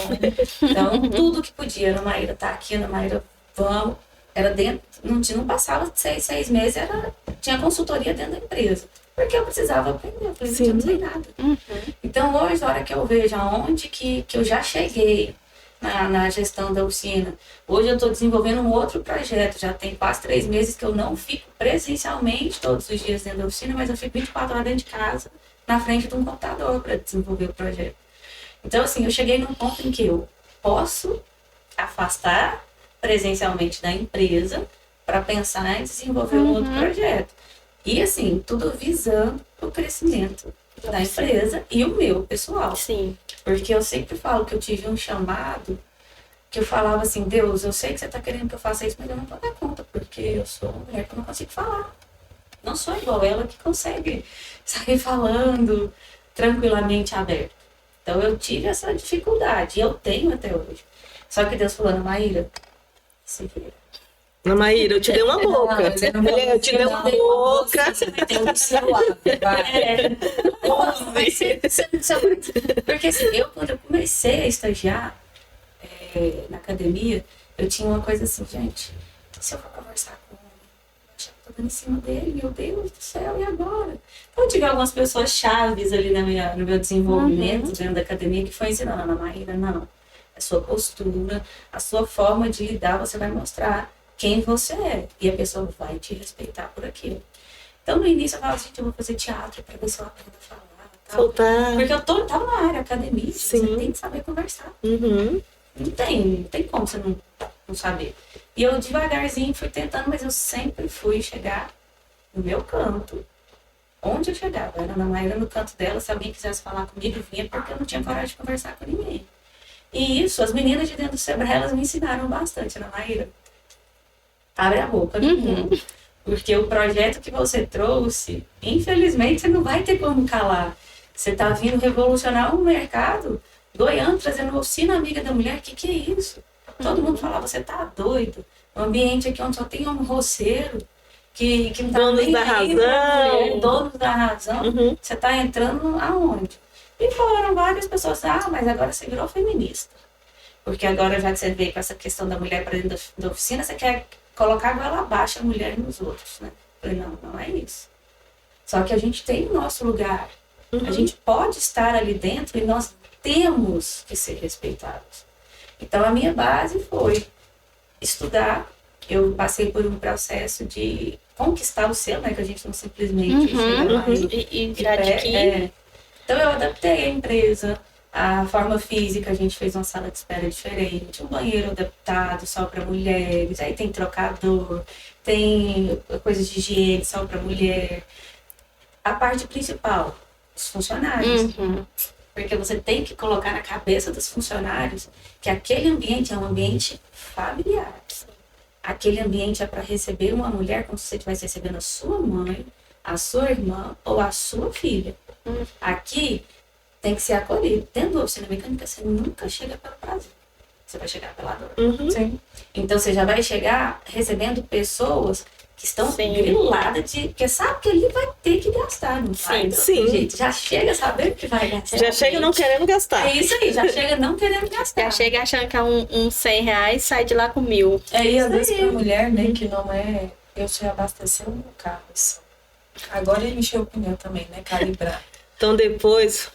Então, tudo que podia, Ana Maíra tá aqui, Ana Maíra, vamos. Era dentro, não passava 6 meses, tinha consultoria dentro da empresa. Porque eu precisava aprender, eu falei, eu não sei nada. Então, hoje, na hora que eu vejo aonde que eu já cheguei na gestão da oficina, hoje eu estou desenvolvendo um outro projeto, já tem quase 3 meses que eu não fico presencialmente todos os dias dentro da oficina, mas eu fico 24 horas dentro de casa, na frente de um computador para desenvolver o projeto. Então, assim, eu cheguei num ponto em que eu posso afastar presencialmente da empresa para pensar em desenvolver um outro projeto. E, assim, tudo visando o crescimento da empresa e o meu pessoal. Sim. Porque eu sempre falo que eu tive um chamado que eu falava assim, Deus, eu sei que você está querendo que eu faça isso, mas eu não vou dar conta, porque eu sou uma mulher que não consigo falar. Não sou igual ela que consegue sair falando tranquilamente aberto. Então eu tive essa dificuldade, e eu tenho até hoje. Só que Deus falou, Ana Maíra, se vira. Ana Maíra, eu te dei uma boca. Eu te dei uma boca. Você vai ter um celular. Porque assim, quando eu comecei a estagiar na academia, eu tinha uma coisa assim, gente, se eu for conversar com ele, eu acho que eu tô dando em cima dele, meu Deus do céu, e agora? Então eu tive algumas pessoas chaves ali no meu desenvolvimento dentro da academia que foi ensinando, Ana Maíra, não. A sua postura, a sua forma de lidar, você vai mostrar quem você é. E a pessoa vai te respeitar por aquilo. Então, no início, eu falava, gente, eu vou fazer teatro para ver se eu aprendo a falar. Tal. Soltar. Porque eu tava na área academia, você tem que saber conversar. Não tem como você não saber. E eu devagarzinho fui tentando, mas eu sempre fui chegar no meu canto. Onde eu chegava? Era na Maíra, no canto dela. Se alguém quisesse falar comigo, vinha, porque eu não tinha coragem de conversar com ninguém. E isso, as meninas de dentro do Sebrae, elas me ensinaram bastante, Ana Maíra. Abre a boca, porque o projeto que você trouxe, infelizmente, você não vai ter como calar. Você está vindo revolucionar o mercado. Goiânia trazendo oficina amiga da mulher, que é isso? Todo mundo falava, você tá doido. Um ambiente aqui onde só tem homem roceiro, que não tá donos nem da aí, razão. donos da razão. Você tá entrando aonde? E foram várias pessoas, mas agora você virou feminista. Porque agora já que você vê com essa questão da mulher para dentro da oficina, você quer colocar a goela abaixo a mulher nos outros, né? Eu falei, não é isso. Só que a gente tem o nosso lugar. A gente pode estar ali dentro e nós temos que ser respeitados. Então, a minha base foi estudar. Eu passei por um processo de conquistar o selo, né? Que a gente não simplesmente chega lá E já adquire. Então, eu adaptei a empresa, a forma física, a gente fez uma sala de espera diferente, um banheiro adaptado só para mulheres, aí tem trocador, tem coisas de higiene só para mulher. A parte principal, os funcionários. Porque você tem que colocar na cabeça dos funcionários que aquele ambiente é um ambiente familiar. Aquele ambiente é para receber uma mulher como se você estivesse recebendo a sua mãe, a sua irmã ou a sua filha. Aqui tem que ser acolhido. Dentro da oficina mecânica, você nunca chega pelo prazer. Você vai chegar pela dor. Sim. Então, você já vai chegar recebendo pessoas que estão griladas de... Porque sabe que ali vai ter que gastar, não vai? Sim. Gente, já chega sabendo que vai gastar. Já chega não querendo gastar. É isso aí, já chega não querendo gastar. Já chega achando que é uns 100 reais, sai de lá com 1.000. E às vezes pra mulher, né, que não é... Eu sei abastecer o meu carro, isso. Agora ele encheu o pneu também, né, calibrar. Então depois,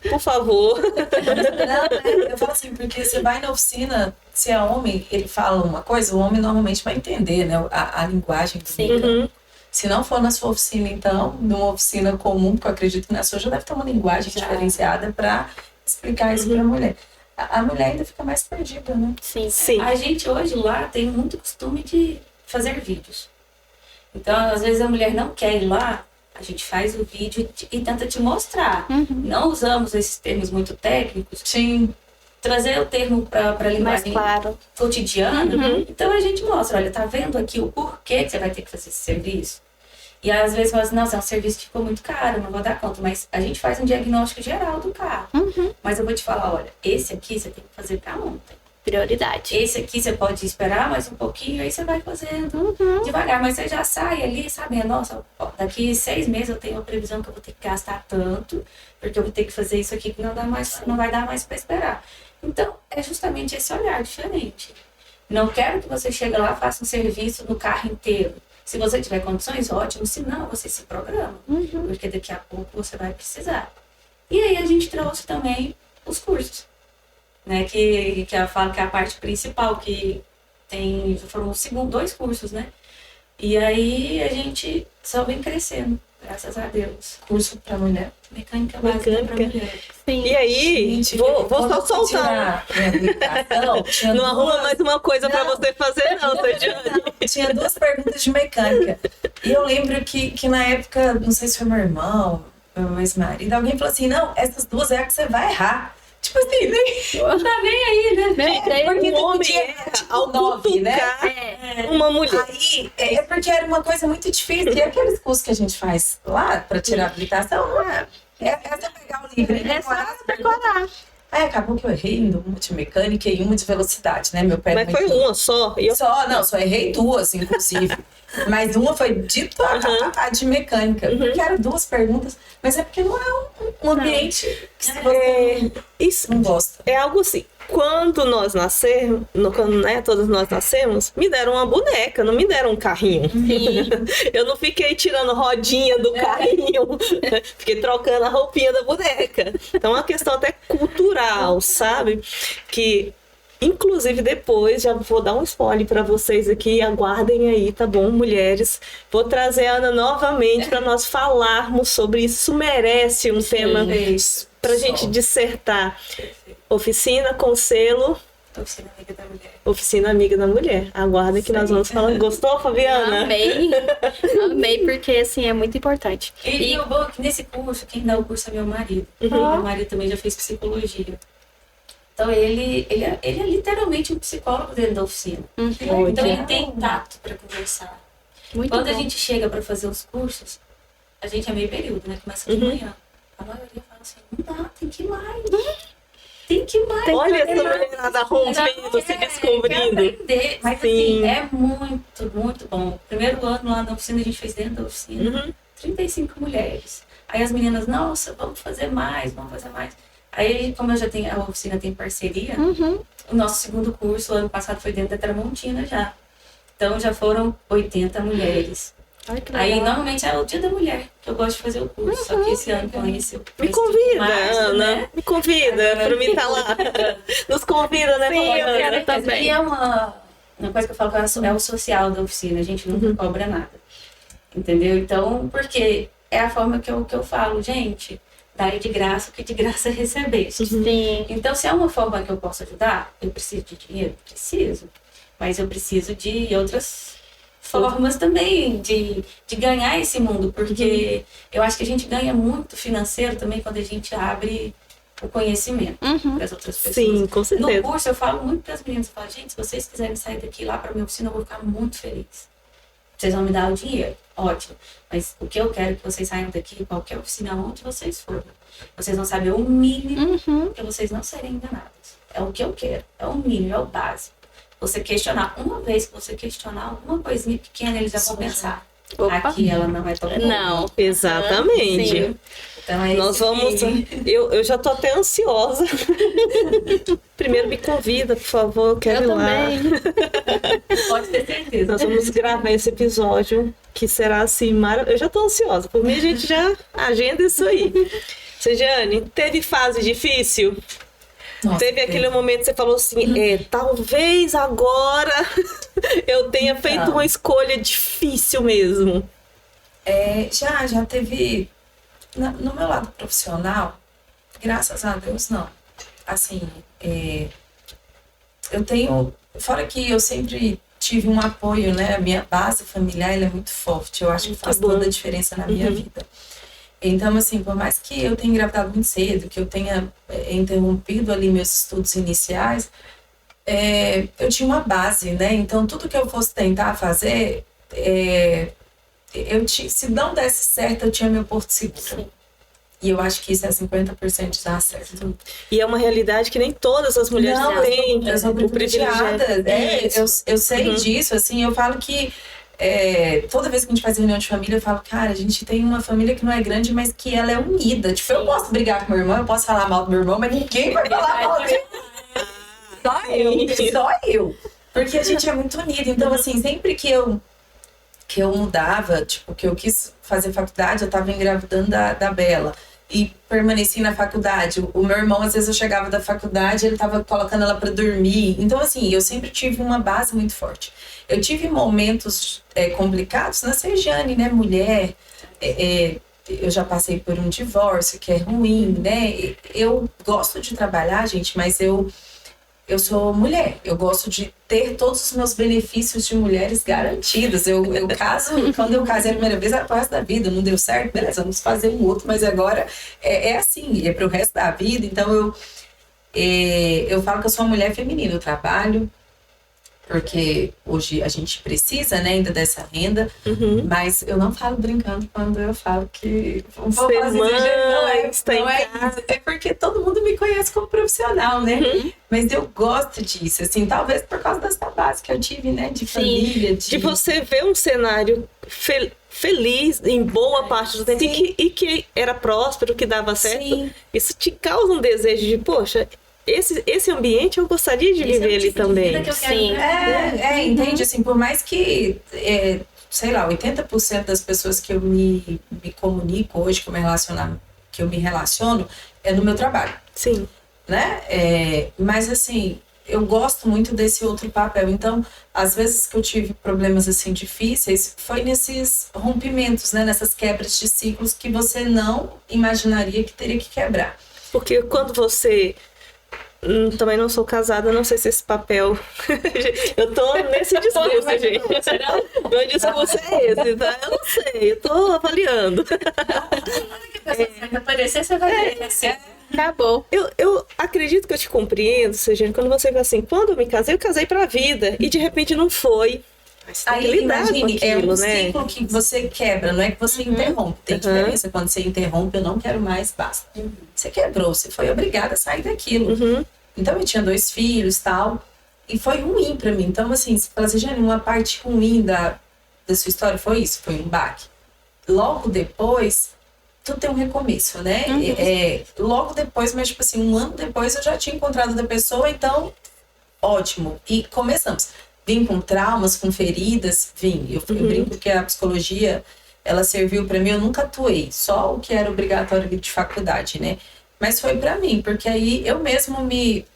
por favor. Não, eu falo assim, porque você vai na oficina, se é homem, ele fala uma coisa, o homem normalmente vai entender, né, a linguagem do mecânico. Se não for na sua oficina, então, numa oficina comum, porque eu acredito que na sua já deve ter uma linguagem diferenciada para explicar isso para a mulher. A mulher ainda fica mais perdida, né? Sim. A gente hoje lá tem muito costume de fazer vídeos. Então, às vezes a mulher não quer ir lá, a gente faz o vídeo e tenta te mostrar. Não usamos esses termos muito técnicos. Sim. Trazer o termo para a linguagem cotidiana. Então, a gente mostra, olha, tá vendo aqui o porquê que você vai ter que fazer esse serviço? E às vezes fala assim, nossa, é um serviço que ficou muito caro, não vou dar conta. Mas a gente faz um diagnóstico geral do carro. Mas eu vou te falar, olha, esse aqui você tem que fazer para ontem. Prioridade. Esse aqui você pode esperar mais um pouquinho, aí você vai fazendo devagar. Mas você já sai ali, sabe? Nossa, daqui 6 meses eu tenho a previsão que eu vou ter que gastar tanto, porque eu vou ter que fazer isso aqui que não vai dar mais para esperar. Então, é justamente esse olhar diferente. Não quero que você chegue lá e faça um serviço no carro inteiro. Se você tiver condições, ótimo. Se não, você se programa. Porque daqui a pouco você vai precisar. E aí a gente trouxe também os cursos. Né, que eu falo que é a parte principal, que foram 2 cursos, né? E aí a gente só vem crescendo, graças a Deus. Curso para mulher. Mecânica básica para mulher. E aí, Gente, vou só soltar. Não arruma mais uma coisa pra você fazer, não, Tadiane. Tinha 2 perguntas de mecânica. E eu lembro que na época, não sei se foi meu irmão, meu ex-marido, alguém falou assim, não, essas 2 é a que você vai errar. Tipo assim, Tá bem aí, né? Porque um homem ao 9, né? Uma mulher. Aí, é porque era uma coisa muito difícil. E aqueles cursos que a gente faz lá pra tirar a habilitação, não é só pegar o livro, né? É só decorar. Aí acabou que eu errei uma de mecânica e uma de velocidade, né? Meu pé Mas foi uma só. E eu... Só errei 2, inclusive. Mas uma foi dito a de mecânica. Porque eram 2 perguntas. Mas é porque não é um ambiente que se você Isso não gosta. é algo assim. Quando nós nascemos, todos nós nascemos, me deram uma boneca, não me deram um carrinho. Eu não fiquei tirando rodinha do carrinho, fiquei trocando a roupinha da boneca. Então é uma questão até cultural, sabe? Que, inclusive, depois, já vou dar um spoiler para vocês aqui, aguardem aí, tá bom, mulheres? Vou trazer a Ana novamente para nós falarmos sobre isso. Isso merece um tema pra gente dissertar. Oficina com selo. Oficina Amiga da Mulher. Oficina Amiga da Mulher. Aguardem que nós vamos falar. Gostou, Fabiana? Amei, porque assim é muito importante. E o bom é que nesse curso, quem dá o curso é meu marido. Meu marido também já fez psicologia. Então ele é literalmente um psicólogo dentro da oficina. Então ele tem tato para conversar. Quando a gente chega para fazer os cursos, a gente é meio período, né? Começa de manhã. A maioria fala assim, não dá, tem que ir mais. Tem que ir mais. Olha essa mulherada rompendo, se descobrindo. Aprender. Mas assim, é muito, muito bom. Primeiro ano lá na oficina, a gente fez dentro da oficina. 35 mulheres. Aí as meninas, nossa, vamos fazer mais. Aí, como eu já tenho, a oficina tem parceria, o nosso segundo curso, ano passado, foi dentro da Tramontina já. Então, já foram 80 mulheres. Ai, que Aí, legal. normalmente, é o Dia da Mulher que eu gosto de fazer o curso. Só que esse ano, com esse... Me convida, março, Ana. né? Me convida pra mim estar lá. Nos convida, né, Sim, eu Ana? quero também. E é uma coisa que eu falo que é o social da oficina. A gente nunca cobra nada. Entendeu? Então, porque é a forma que eu falo, gente, dai de graça o que de graça recebeste. Sim. Então, se é uma forma que eu posso ajudar, eu preciso de dinheiro? Preciso. Mas eu preciso de outras formas também de ganhar esse mundo, porque eu acho que a gente ganha muito financeiro também quando a gente abre o conhecimento para as outras pessoas. Sim, com certeza. No curso eu falo muito para as meninas, eu falo, gente, se vocês quiserem sair daqui lá para minha oficina, eu vou ficar muito feliz. Vocês vão me dar o dinheiro, ótimo. Mas o que eu quero é que vocês saiam daqui, qualquer oficina, onde vocês forem. Vocês vão saber o mínimo para vocês não serem enganados. É o que eu quero, é o mínimo, é o básico. Você questionar, uma vez que você questionar alguma coisinha pequena, eles já vão pensar. Opa. Aqui ela não é tão boa. Não. Exatamente. Sim. Então é Nós isso vamos. Eu já tô até ansiosa. Primeiro me convida, por favor, eu quero Eu ir lá. também. Pode ter certeza. Nós vamos gravar esse episódio, que será assim maravilhoso. Eu já tô ansiosa, por mim a gente já agenda isso aí. Sejane, teve fase difícil? Nossa, Teve aquele momento que você falou assim, talvez agora eu tenha feito uma escolha difícil mesmo. Já teve. No meu lado profissional, graças a Deus, não. Assim, eu tenho. Fora que eu sempre tive um apoio, né? A minha base familiar ela é muito forte. Eu acho que faz toda a diferença na minha vida. Então, assim, por mais que eu tenha engravidado muito cedo, que eu tenha interrompido ali meus estudos iniciais, eu tinha uma base, né? Então, tudo que eu fosse tentar fazer, se não desse certo, eu tinha meu porto seguro. Sim. E eu acho que isso é 50% de dar certo. E é uma realidade que nem todas as mulheres têm. Eu sou o privilégio. privilegiada. Eu sei disso, assim, eu falo que toda vez que a gente faz reunião de família, eu falo, cara, a gente tem uma família que não é grande, mas que ela é unida. Tipo, eu posso brigar com meu irmão, eu posso falar mal do meu irmão, mas ninguém vai falar mal dele. Só eu. Porque a gente é muito unida. Então, assim, sempre que eu mudava, tipo, que eu quis fazer faculdade, eu tava engravidando da Bela. E permaneci na faculdade. O meu irmão, às vezes, eu chegava da faculdade, ele tava colocando ela pra dormir. Então, assim, eu sempre tive uma base muito forte. Eu tive momentos complicados na Sejane, né? Mulher, eu já passei por um divórcio, que é ruim, né? Eu gosto de trabalhar, gente, mas eu sou mulher. Eu gosto de ter todos os meus benefícios de mulheres garantidos. Eu caso, quando eu casei a primeira vez, era pro resto da vida. Não deu certo, beleza, vamos fazer um outro. Mas agora é assim, é pro resto da vida. Então eu falo que eu sou uma mulher feminina. Eu trabalho, porque hoje a gente precisa, né, ainda dessa renda. Mas eu não falo brincando quando eu falo que vou fazer não é isso. É porque todo mundo me conhece como profissional, né? Mas eu gosto disso, assim, talvez por causa dessa base que eu tive, né, de família. De você ver um cenário feliz em boa parte do tempo e que era próspero, que dava certo. Sim. Isso te causa um desejo de, poxa, esse ambiente eu gostaria de viver ali também. Que eu quero Sim. Entende? Assim, por mais que, sei lá, 80% das pessoas que eu me comunico hoje, que eu me relaciono, é no meu trabalho, Sim. né? Mas, assim, eu gosto muito desse outro papel. Então, às vezes que eu tive problemas, assim, difíceis, foi nesses rompimentos, né? Nessas quebras de ciclos que você não imaginaria que teria que quebrar. Porque quando você... também não sou casada, não sei se esse papel... eu tô nesse discurso, gente. Meu discurso é esse, tá? Eu não sei, eu tô avaliando. Se aparecer, você vai ver. Acabou. Eu acredito que eu te compreendo, Sejane, quando você vê assim, quando eu me casei, eu casei pra vida. E de repente não foi. Mas você tem que Aí, lidar imagine, com aquilo, um né? ciclo que você quebra, não é que você interrompe. Tem diferença quando você interrompe, eu não quero mais, basta. Você quebrou, você foi obrigada a sair daquilo. Então, eu tinha 2 filhos e tal, e foi ruim pra mim. Então, assim, se falar assim, Jane, uma parte ruim da sua história foi isso, foi um baque. Logo depois, tudo tem um recomeço, né? Logo depois, mas tipo assim, 1 ano depois eu já tinha encontrado outra pessoa, então ótimo. E começamos. Vim com traumas, com feridas, vim. Eu brinco que a psicologia, ela serviu para mim, eu nunca atuei, só o que era obrigatório de faculdade, né? Mas foi para mim, porque aí eu mesmo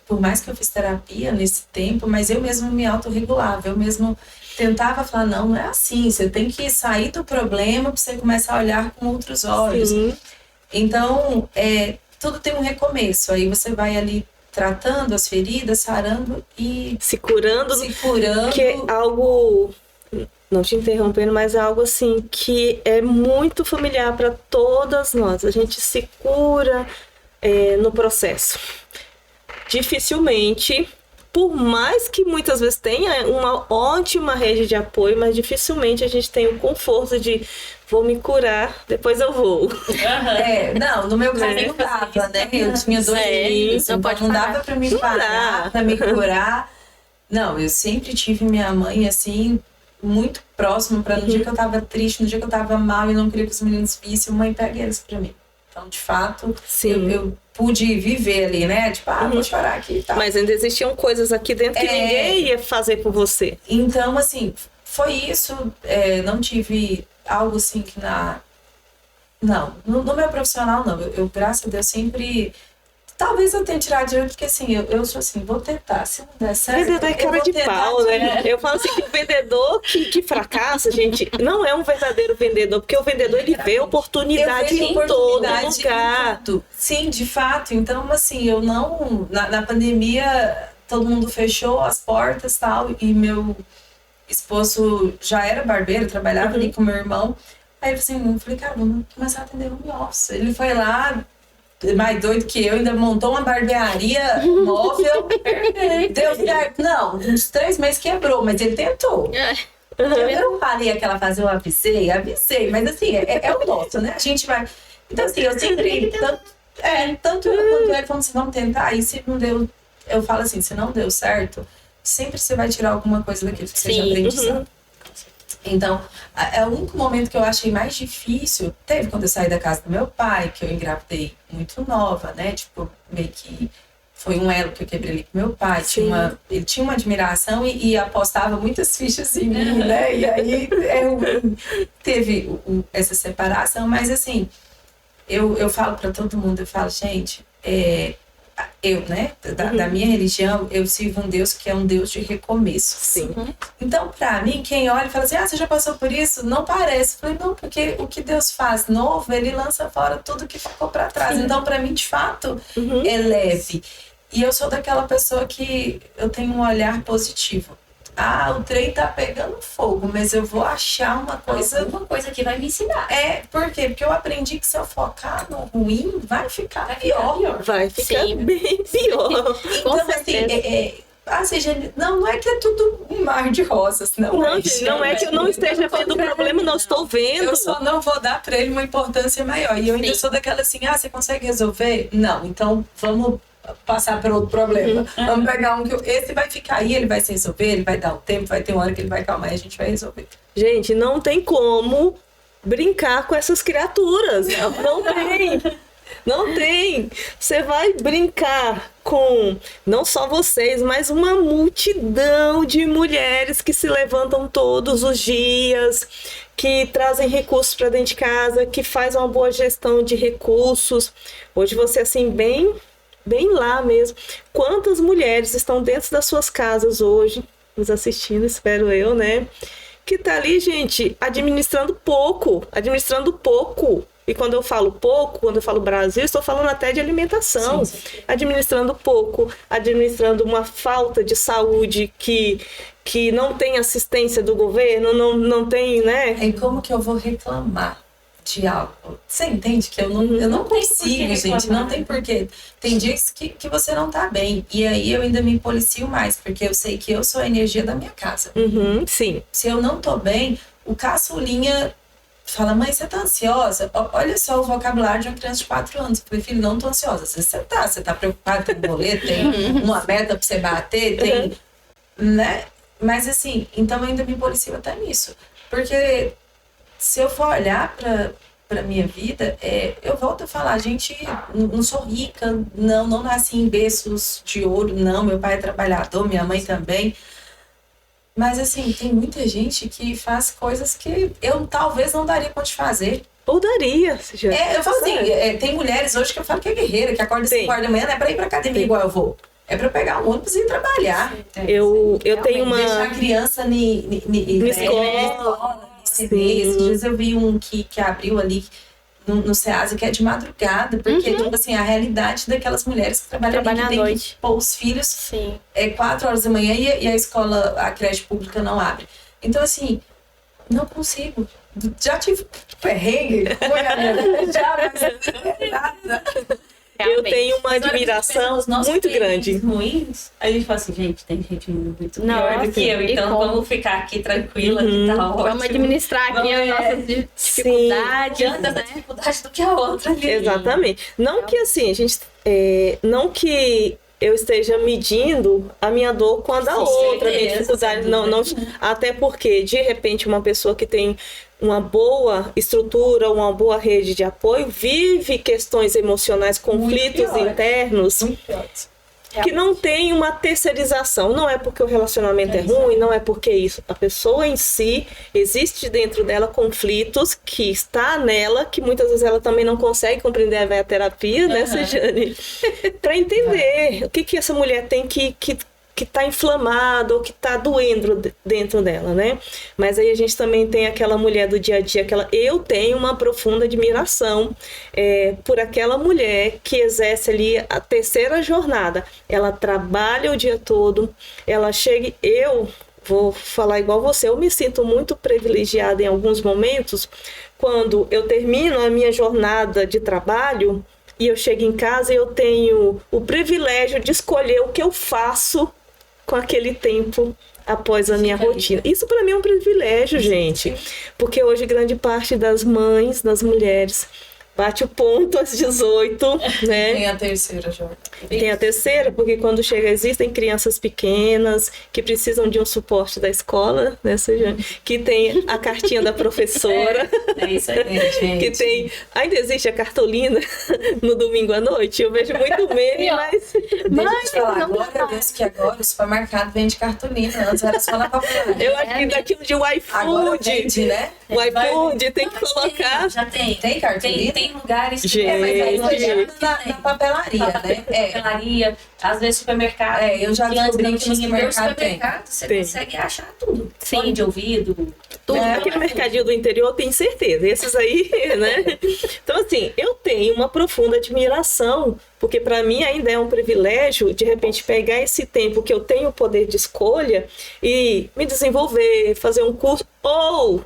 por mais que eu fiz terapia nesse tempo, mas eu mesmo me autorregulava, eu mesmo tentava falar, não é assim, você tem que sair do problema para você começar a olhar com outros olhos. Sim. Então, tudo tem um recomeço, aí você vai ali tratando as feridas, sarando e Se curando. Que é algo, não te interrompendo, mas é algo assim que é muito familiar para todas nós. A gente se cura no processo. Dificilmente, por mais que muitas vezes tenha uma ótima rede de apoio, mas dificilmente a gente tem o conforto de vou me curar, depois eu vou. Não, no meu caso não dava, né? Eu tinha 2 filhos, não então pode não parar. dava pra me parar, pra me curar. Não, eu sempre tive minha mãe, assim, muito próxima pra no dia que eu tava triste, no dia que eu tava mal e não queria que os meninos vissem, mãe, pega eles pra mim. Então, de fato, eu pude viver ali, né? Tipo, vou chorar aqui e tal. Mas ainda existiam coisas aqui dentro que ninguém ia fazer por você. Então, assim, foi isso. Não tive algo assim que Não, no meu profissional, não. Eu, graças a Deus, sempre... Talvez eu tenha tirado de olho, porque assim, eu sou assim, vou tentar, se não der certo... Vendedor é eu cara vou de tentar pau, né? Eu falo assim que o vendedor que fracassa, gente, não é um verdadeiro vendedor, porque o vendedor, ele vê oportunidade em todo lugar. Sim, de fato. Então, assim, eu não... Na pandemia, todo mundo fechou as portas e tal, e meu esposo já era barbeiro, trabalhava ali com meu irmão. Aí eu falei, cara, vamos começar a atender home office. Ele foi lá, mais doido que eu, ainda montou uma barbearia móvel. Deu certo. Não, uns 3 meses quebrou, mas ele tentou. Eu não falei aquela fase, eu avisei, mas assim, é o nosso, né? A gente vai... Então, assim, eu sempre... Tanto eu quanto ele falamos assim, vamos tentar, e se não deu... Eu falo assim, se não deu certo, sempre você vai tirar alguma coisa daquilo que você já aprendeu. Então, o único momento que eu achei mais difícil teve quando eu saí da casa do meu pai, que eu engravidei muito nova, né? Tipo, meio que foi um elo que eu quebrei ali com meu pai. Ele tinha uma admiração e apostava muitas fichas em mim, né? E aí teve essa separação, mas assim, eu falo pra todo mundo, eu falo, gente, eu, né, da minha religião, eu sirvo um Deus que é um Deus de recomeço. Sim. Então, pra mim, quem olha e fala assim, você já passou por isso? Não parece. Eu falei, não, porque o que Deus faz novo, ele lança fora tudo que ficou pra trás. Então, pra mim, de fato, é leve. E eu sou daquela pessoa que eu tenho um olhar positivo. O trem tá pegando fogo, mas eu vou achar uma coisa que vai me ensinar. Por quê? Porque eu aprendi que se eu focar no ruim, vai ficar pior. Vai ficar bem pior. Então, assim, não é que é tudo um mar de rosas, não é que eu não esteja vendo o problema, não estou vendo. Eu só não vou dar pra ele uma importância maior. E eu ainda sou daquela assim, você consegue resolver? Não, então vamos passar para outro problema. Vamos pegar um que esse vai ficar aí, ele vai se resolver, ele vai dar o tempo, vai ter uma hora que ele vai acalmar e a gente vai resolver. Gente, não tem como brincar com essas criaturas. Não tem. Não tem. Você vai brincar com não só vocês, mas uma multidão de mulheres que se levantam todos os dias, que trazem recursos para dentro de casa, que faz uma boa gestão de recursos. Hoje você, assim, bem lá mesmo. Quantas mulheres estão dentro das suas casas hoje, nos assistindo, espero eu, né? Que tá ali, gente, administrando pouco. E quando eu falo pouco, quando eu falo Brasil, estou falando até de alimentação. Sim. Administrando pouco, administrando uma falta de saúde que não tem assistência do governo, não tem, né? E como que eu vou reclamar de algo? Você entende que eu não consigo, gente, não tem porquê. Tem dias que você não tá bem, e aí eu ainda me policio mais, porque eu sei que eu sou a energia da minha casa. Sim. Se eu não tô bem, o caçulinha fala, mãe, você tá ansiosa? Olha só o vocabulário de uma criança de 4 anos. Eu falei, filho, não tô ansiosa. Às vezes você tá preocupado, tem um boleto, tem uma meta pra você bater, tem, né? Mas assim, então eu ainda me policio até nisso, porque se eu for olhar para minha vida, eu volto a falar, a gente não sou rica, não nasci em berços de ouro, não, meu pai é trabalhador, minha mãe também. Mas assim, tem muita gente que faz coisas que eu talvez não daria conta de fazer. Ou daria, já. Eu falo assim, tem mulheres hoje que eu falo que é guerreira, que acorda 5 horas da manhã, não é pra ir pra academia igual eu vou. É pra eu pegar o ônibus e ir trabalhar. Eu tenho uma... Deixar a criança na escola, esses dias eu vi um que abriu ali no Ceasa, que é de madrugada, porque, tipo assim, a realidade daquelas mulheres que trabalham ali, que tem que pôr os filhos 4 horas da manhã e a escola, a creche pública não abre. Então, assim, não consigo. Já tive perrengue, nada. Eu tenho uma admiração muito grande. Ruins, a gente fala assim, gente, tem gente muito pior do que eu, então vamos ficar aqui tranquila, que tá ótimo. Vamos administrar aqui as nossas dificuldades. Adianta da dificuldade do que a outra ali. Exatamente. Não que assim, a gente. Não que eu esteja medindo a minha dor com a da outra, a minha dificuldade. Não, até porque, de repente, uma pessoa que tem uma boa estrutura, uma boa rede de apoio, vive questões emocionais, conflitos internos, que não tem uma terceirização. Não é porque o relacionamento é ruim, não é porque isso. A pessoa em si, existe dentro dela conflitos que está nela, que muitas vezes ela também não consegue compreender a terapia, né, Sejane? Para entender o que essa mulher tem que tá inflamado ou que tá doendo dentro dela, né? Mas aí a gente também tem aquela mulher do dia a dia, eu tenho uma profunda admiração por aquela mulher que exerce ali a terceira jornada. Ela trabalha o dia todo, ela chega... Eu vou falar igual você, eu me sinto muito privilegiada em alguns momentos, quando eu termino a minha jornada de trabalho e eu chego em casa e eu tenho o privilégio de escolher o que eu faço com aquele tempo após a minha rotina. Isso para mim é um privilégio, gente. Porque hoje grande parte das mães, das mulheres, bate o ponto às 18, né? Tem a terceira já. Tem a terceira, porque quando chega, existem crianças pequenas que precisam de um suporte da escola, né, Sejane? Que tem a cartinha da professora. É isso aí, gente. Que tem... Ainda existe a cartolina no domingo à noite? Eu vejo muito meme, mas... Agora, Deus, que agora o supermercado vende cartolina. Antes era só na papelaria. Eu acho que daquilo de iFood. Agora vende, né? O iFood tem que colocar... Já tem. Tem cartolina? Tem lugares que na papelaria, né? Papelaria, às vezes supermercado. Eu já descobri que no supermercado tem. Você Tem. consegue achar tudo. Fone de ouvido, Tudo. Aquele mercadinho do interior, eu tenho certeza. Esses aí, né? Então, assim, eu tenho uma profunda admiração, porque para mim ainda é um privilégio, de repente, pegar esse tempo que eu tenho o poder de escolha e me desenvolver, fazer um curso, ou...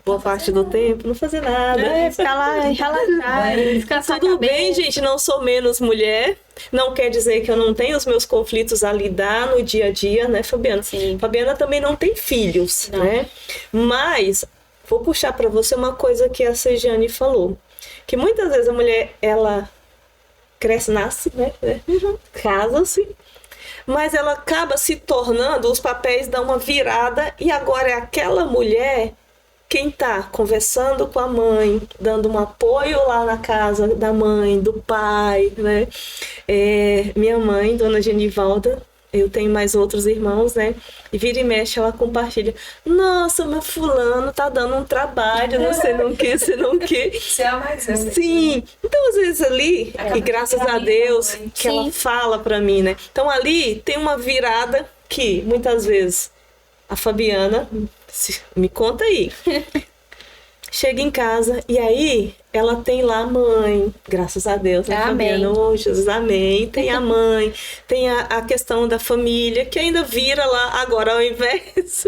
boa parte do tempo, não fazer nada. Ficar lá e relaxar, descansar. Tudo bem, gente, não sou menos mulher. Não quer dizer que eu não tenho os meus conflitos a lidar no dia a dia, né, Fabiana? Sim. Fabiana também não tem filhos, né? Mas vou puxar para você uma coisa que a Sejane falou. Que muitas vezes a mulher, ela cresce, nasce, né? Casa-se. Mas ela acaba se tornando, os papéis dão uma virada e agora é aquela mulher... Quem está conversando com a mãe, dando um apoio lá na casa da mãe, do pai, né? Minha mãe, dona Genivalda, eu tenho mais outros irmãos, né? E vira e mexe, ela compartilha. Nossa, meu fulano tá dando um trabalho, não sei não que, sei não que. Você é a mais velha. Sim. Então, às vezes ali, e graças a Deus, que ela fala pra mim, né? Então, ali tem uma virada que, muitas vezes, a Fabiana... Me conta aí. Chega em casa e aí ela tem lá a mãe, graças a Deus, né, Fabiana? Oh, Jesus, amém. Tem a mãe, tem a questão da família, que ainda vira lá, agora ao invés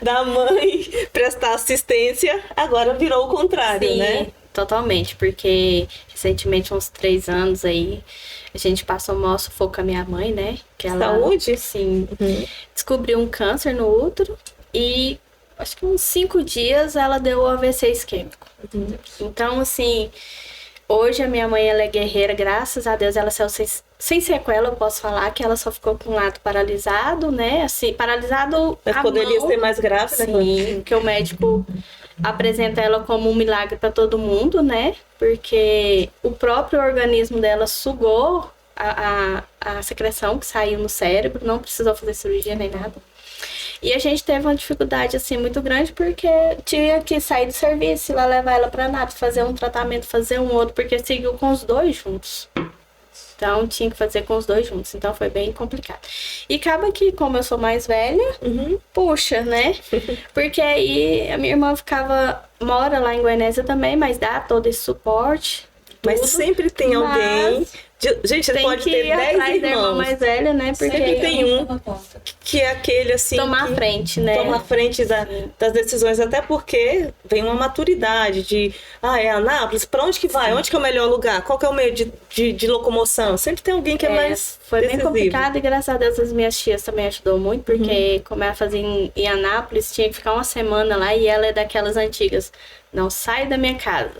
da mãe prestar assistência, agora virou o contrário, Sim, né? Totalmente, porque recentemente, uns 3 anos aí, a gente passou o maior sufoco com a minha mãe, né? Que ela, saúde? Sim. Descobriu um câncer no útero. E acho que uns 5 dias ela deu o AVC isquêmico. Então, assim, hoje a minha mãe, ela é guerreira, graças a Deus, ela saiu sem sequela, eu posso falar que ela só ficou com um lado paralisado, né? Assim, paralisado. Mas poderia ser mais grave, né? Sim, porque o médico apresenta ela como um milagre para todo mundo, né? Porque o próprio organismo dela sugou a secreção que saiu no cérebro, não precisou fazer cirurgia nem nada. E a gente teve uma dificuldade, assim, muito grande, porque tinha que sair do serviço, lá levar ela para Anápolis, fazer um tratamento, fazer um outro, porque seguiu com os dois juntos. Então, tinha que fazer com os dois juntos. Então, foi bem complicado. E acaba que, como eu sou mais velha, puxa, né? Porque aí a minha irmã mora lá em Goianésia também, mas dá todo esse suporte. Mas tudo. sempre tem alguém. Gente, você Tem pode que ter ir 10 atrás da irmã irmãos. mais velha, né? Porque Sempre tem um que é aquele assim. tomar que a frente, né? toma a frente das decisões, até porque vem uma maturidade de é Anápolis, pra onde que vai? Onde que é o melhor lugar? Qual que é o meio de locomoção? Sempre tem alguém que é mais Foi bem decisivo. complicado e graças a Deus as minhas tias também ajudou muito, porque como ela fazia em Anápolis, tinha que ficar uma semana lá e ela é daquelas antigas. Não sai da minha casa.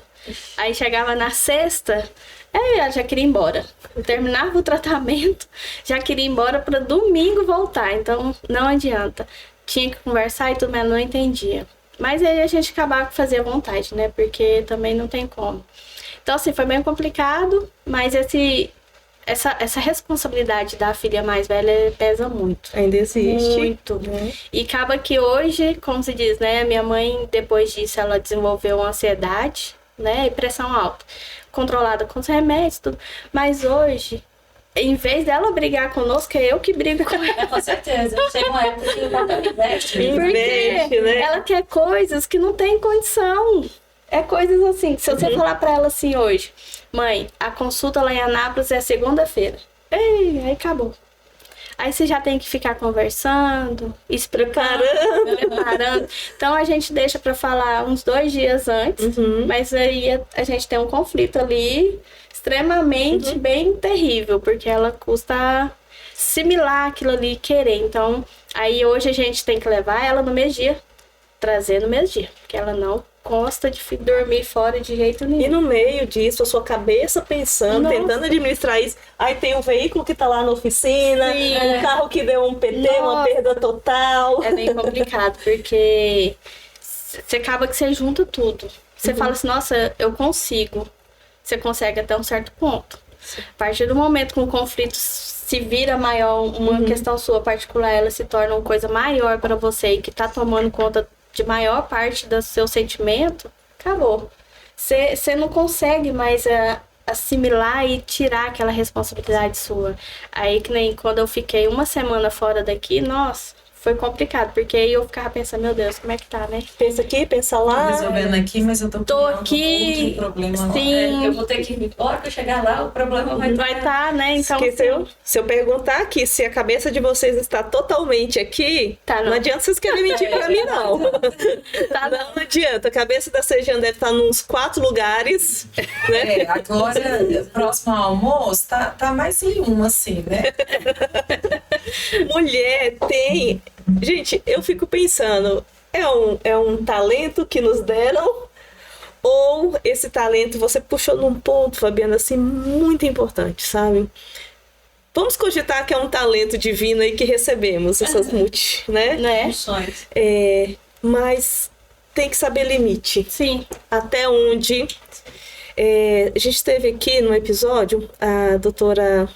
Aí chegava na sexta, ela já queria ir embora. Terminava o tratamento, já queria ir embora para domingo voltar. Então, não adianta. Tinha que conversar e tudo, mas não entendia. Mas aí a gente acabava com fazer vontade, né? Porque também não tem como. Então, assim, foi bem complicado, mas essa responsabilidade da filha mais velha pesa muito. Ainda existe. Muito. E acaba que hoje, como se diz, né? Minha mãe, depois disso, ela desenvolveu uma ansiedade, né? E pressão alta. Controlada com os remédios, tudo. Mas hoje, em vez dela brigar conosco, é eu que brigo com ela. Com certeza. Chega uma época que o papel investe. Investe, né? Ela quer coisas que não tem condição. É coisas assim. Se você falar pra ela assim hoje, mãe, a consulta lá em Anápolis é segunda-feira. Ei, aí acabou. Aí você já tem que ficar conversando, preparando. Então a gente deixa pra falar uns 2 dias antes, mas aí a gente tem um conflito ali extremamente bem terrível, porque ela custa assimilar aquilo ali e querer. Então, aí hoje a gente tem que levar ela no mesmo dia, trazer no mesmo dia, porque ela não gosta de dormir fora de jeito nenhum. E no meio disso, a sua cabeça pensando, tentando administrar isso. Aí tem um veículo que tá lá na oficina, um carro que deu um PT, uma perda total. É bem complicado, porque você acaba que você junta tudo. Você fala assim, nossa, eu consigo. Você consegue até um certo ponto. A partir do momento que o conflito se vira maior, uma questão sua particular, ela se torna uma coisa maior para você e que tá tomando conta de maior parte do seu sentimento, acabou. Você não consegue mais assimilar e tirar aquela responsabilidade sua. Aí que nem quando eu fiquei uma semana fora daqui, nossa, foi complicado, porque aí eu ficava pensando, meu Deus, como é que tá, né? Pensa aqui, pensa lá. Tô resolvendo aqui, mas eu tô aqui, outro problema. sim. Eu vou ter que... A hora que eu chegar lá, o problema vai estar, né? Então, Esqueceu? Se eu perguntar aqui se a cabeça de vocês está totalmente aqui, não adianta vocês querem mentir pra mim, não. Não adianta. A cabeça da Sejane deve estar nos 4 lugares, né? Agora, próximo ao almoço, tá mais em um, assim, né? Mulher tem... Gente, eu fico pensando, é um talento que nos deram, ou esse talento você puxou num ponto, Fabiana, assim, muito importante, sabe? Vamos cogitar que é um talento divino aí que recebemos, essas né? Funções. Mas tem que saber limite. Sim. Até onde... a gente teve aqui no episódio a doutora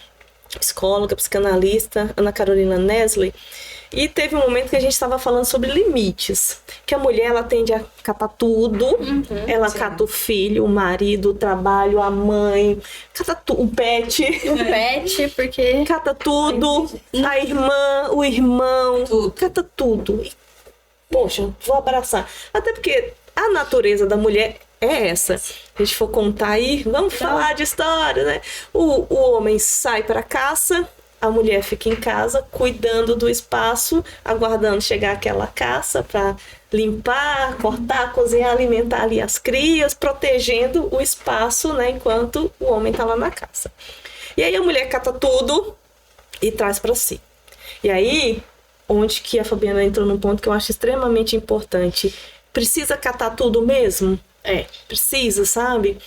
psicóloga, psicanalista, Ana Carolina Nestle, e teve um momento que a gente estava falando sobre limites, que a mulher ela tende a catar tudo, ela cata o filho, o marido, o trabalho, a mãe, cata o pet, porque cata tudo, a irmã, o irmão, cata tudo. E, poxa, vou abraçar. Até porque a natureza da mulher é essa. Se a gente for contar aí, vamos falar de história, né? O homem sai para caça, a mulher fica em casa cuidando do espaço, aguardando chegar aquela caça para limpar, cortar, cozinhar, alimentar ali as crias, protegendo o espaço, né, enquanto o homem tá lá na caça. E aí a mulher cata tudo e traz para si. E aí, onde que a Fabiana entrou num ponto que eu acho extremamente importante. Precisa catar tudo mesmo? Precisa, sabe?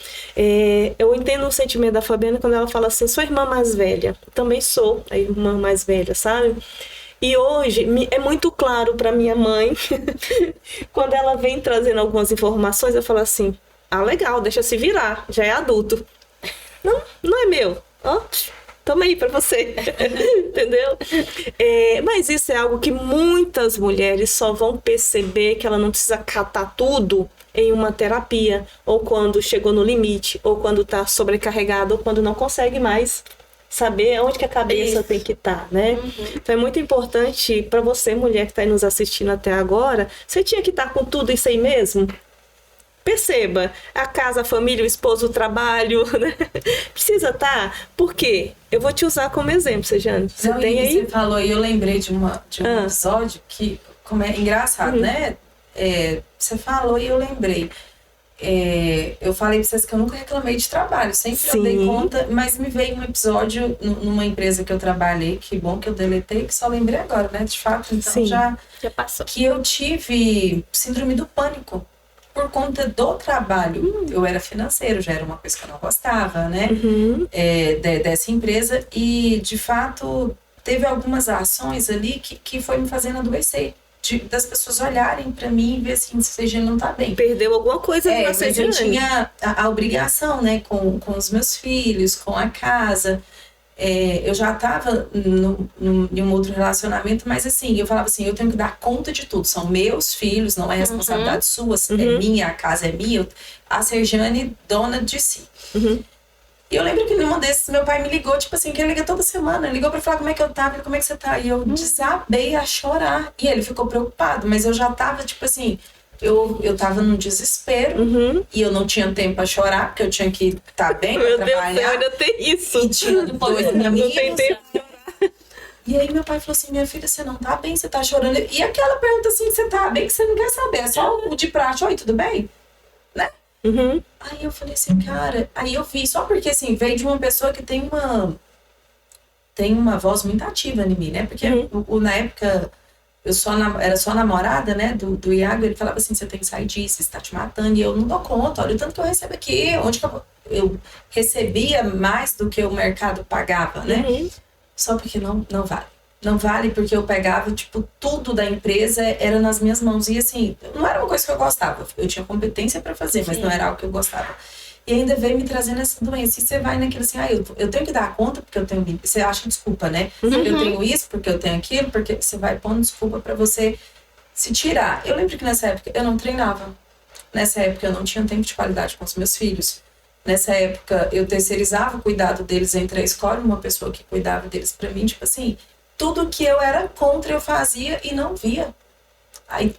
Eu entendo o sentimento da Fabiana quando ela fala assim, sou irmã mais velha. Eu também sou a irmã mais velha, sabe? E hoje é muito claro para minha mãe, quando ela vem trazendo algumas informações, eu falo assim, ah, legal, deixa se virar, já é adulto. Não, não é meu. Ó, toma aí pra você. Entendeu? Mas isso é algo que muitas mulheres só vão perceber que ela não precisa catar tudo em uma terapia, ou quando chegou no limite, ou quando tá sobrecarregada, ou quando não consegue mais saber onde que a cabeça tem que estar, né? Então é muito importante para você, mulher que está aí nos assistindo até agora, você tinha que estar com tudo isso aí mesmo? Perceba, a casa, a família, o esposo, o trabalho, né? Precisa estar? Por quê? Eu vou te usar como exemplo, Sejane. Você tem aí? Você falou e eu lembrei de um episódio que, como é engraçado, né? Você falou e eu lembrei. Eu falei pra vocês que eu nunca reclamei de trabalho, sempre eu dei conta, mas me veio um episódio numa empresa que eu trabalhei, que bom que eu deletei, que só lembrei agora, né? De fato, então já passou. Que eu tive síndrome do pânico por conta do trabalho. Eu era financeiro, já era uma coisa que eu não gostava, né? Dessa empresa, e de fato teve algumas ações ali que foi me fazendo adoecer. Das pessoas olharem pra mim e ver assim, se Sejane não tá bem. Perdeu alguma coisa na Sejane. Mas eu tinha a obrigação, né, com os meus filhos, com a casa. Eu já tava em um outro relacionamento, mas assim, eu falava assim, eu tenho que dar conta de tudo. São meus filhos, não é responsabilidade sua, é minha, a casa é minha. A Sejane, dona de si. E eu lembro que numa desses, meu pai me ligou, tipo assim, que ele liga toda semana. Ele ligou pra falar como é que eu tava, como é que você tá. E eu desabei a chorar. E ele ficou preocupado, mas eu já tava, tipo assim, eu tava num desespero. E eu não tinha tempo pra chorar, porque eu tinha que estar bem pra trabalhar. Meu Deus, ainda tem isso. E tinha dois amigos. Não tem tempo. E aí meu pai falou assim, minha filha, você não tá bem, você tá chorando. E aquela pergunta assim, você tá bem, que você não quer saber. É só o de praxe, oi, tudo bem? Né? Aí eu falei assim, cara, aí eu vi, só porque assim, veio de uma pessoa que tem uma voz muito ativa em mim, né? Porque na época eu era só namorada, né, do Iago, ele falava assim, você tem que sair disso, você tá te matando, e eu não dou conta, olha o tanto que eu recebo aqui, onde que eu recebia mais do que o mercado pagava, né? Só porque não vale. Não vale porque eu pegava, tipo, tudo da empresa era nas minhas mãos. E assim, não era uma coisa que eu gostava. Eu tinha competência pra fazer, mas não era algo que eu gostava. E ainda veio me trazendo essa doença. E você vai naquilo assim, eu tenho que dar conta porque eu tenho... Você acha desculpa, né? Eu tenho isso porque eu tenho aquilo, porque você vai pondo desculpa pra você se tirar. Eu lembro que nessa época eu não treinava. Nessa época eu não tinha tempo de qualidade com os meus filhos. Nessa época eu terceirizava o cuidado deles entre a escola e uma pessoa que cuidava deles pra mim. Tipo assim... Tudo que eu era contra, eu fazia e não via. Aí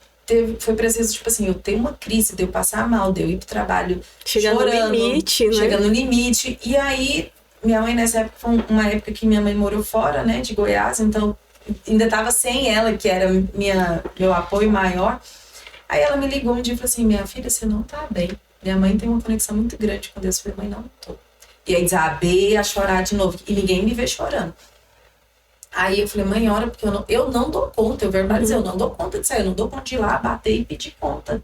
foi preciso, tipo assim, eu ter uma crise, de eu passar mal, de eu ir pro trabalho chorando. Chegando no limite, né? Chegando no limite. E aí, minha mãe nessa época, foi uma época que minha mãe morou fora, né, de Goiás. Então, ainda tava sem ela, que era meu apoio maior. Aí ela me ligou um dia e falou assim, minha filha, você não tá bem. Minha mãe tem uma conexão muito grande com Deus. Eu falei, mãe, não tô. E aí desabei a chorar de novo. E ninguém me vê chorando. Aí eu falei, mãe, ora, porque eu não dou conta, eu verbalizei, eu não dou conta disso aí, eu não dou conta de ir lá, bater e pedir conta.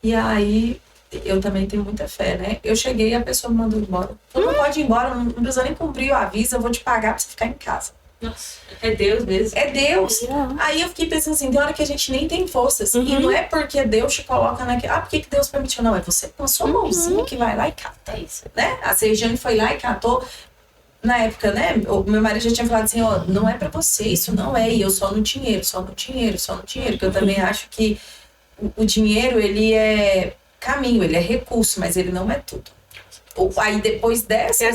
E aí, eu também tenho muita fé, né? Eu cheguei e a pessoa me mandou embora. Não pode ir embora, não precisa nem cumprir o aviso, eu vou te pagar pra você ficar em casa. Nossa, é Deus mesmo. É Deus. Aí eu fiquei pensando assim, tem hora que a gente nem tem forças. E não é porque Deus te coloca naquele... por que Deus permitiu? Não, é você com a sua mãozinha que vai lá e cata isso, né? A Sejane foi lá e catou. Na época, né, o meu marido já tinha falado assim, não é pra você, isso não é, e eu só no dinheiro, que eu também acho que o dinheiro, ele é caminho, ele é recurso, mas ele não é tudo. Aí depois dessa...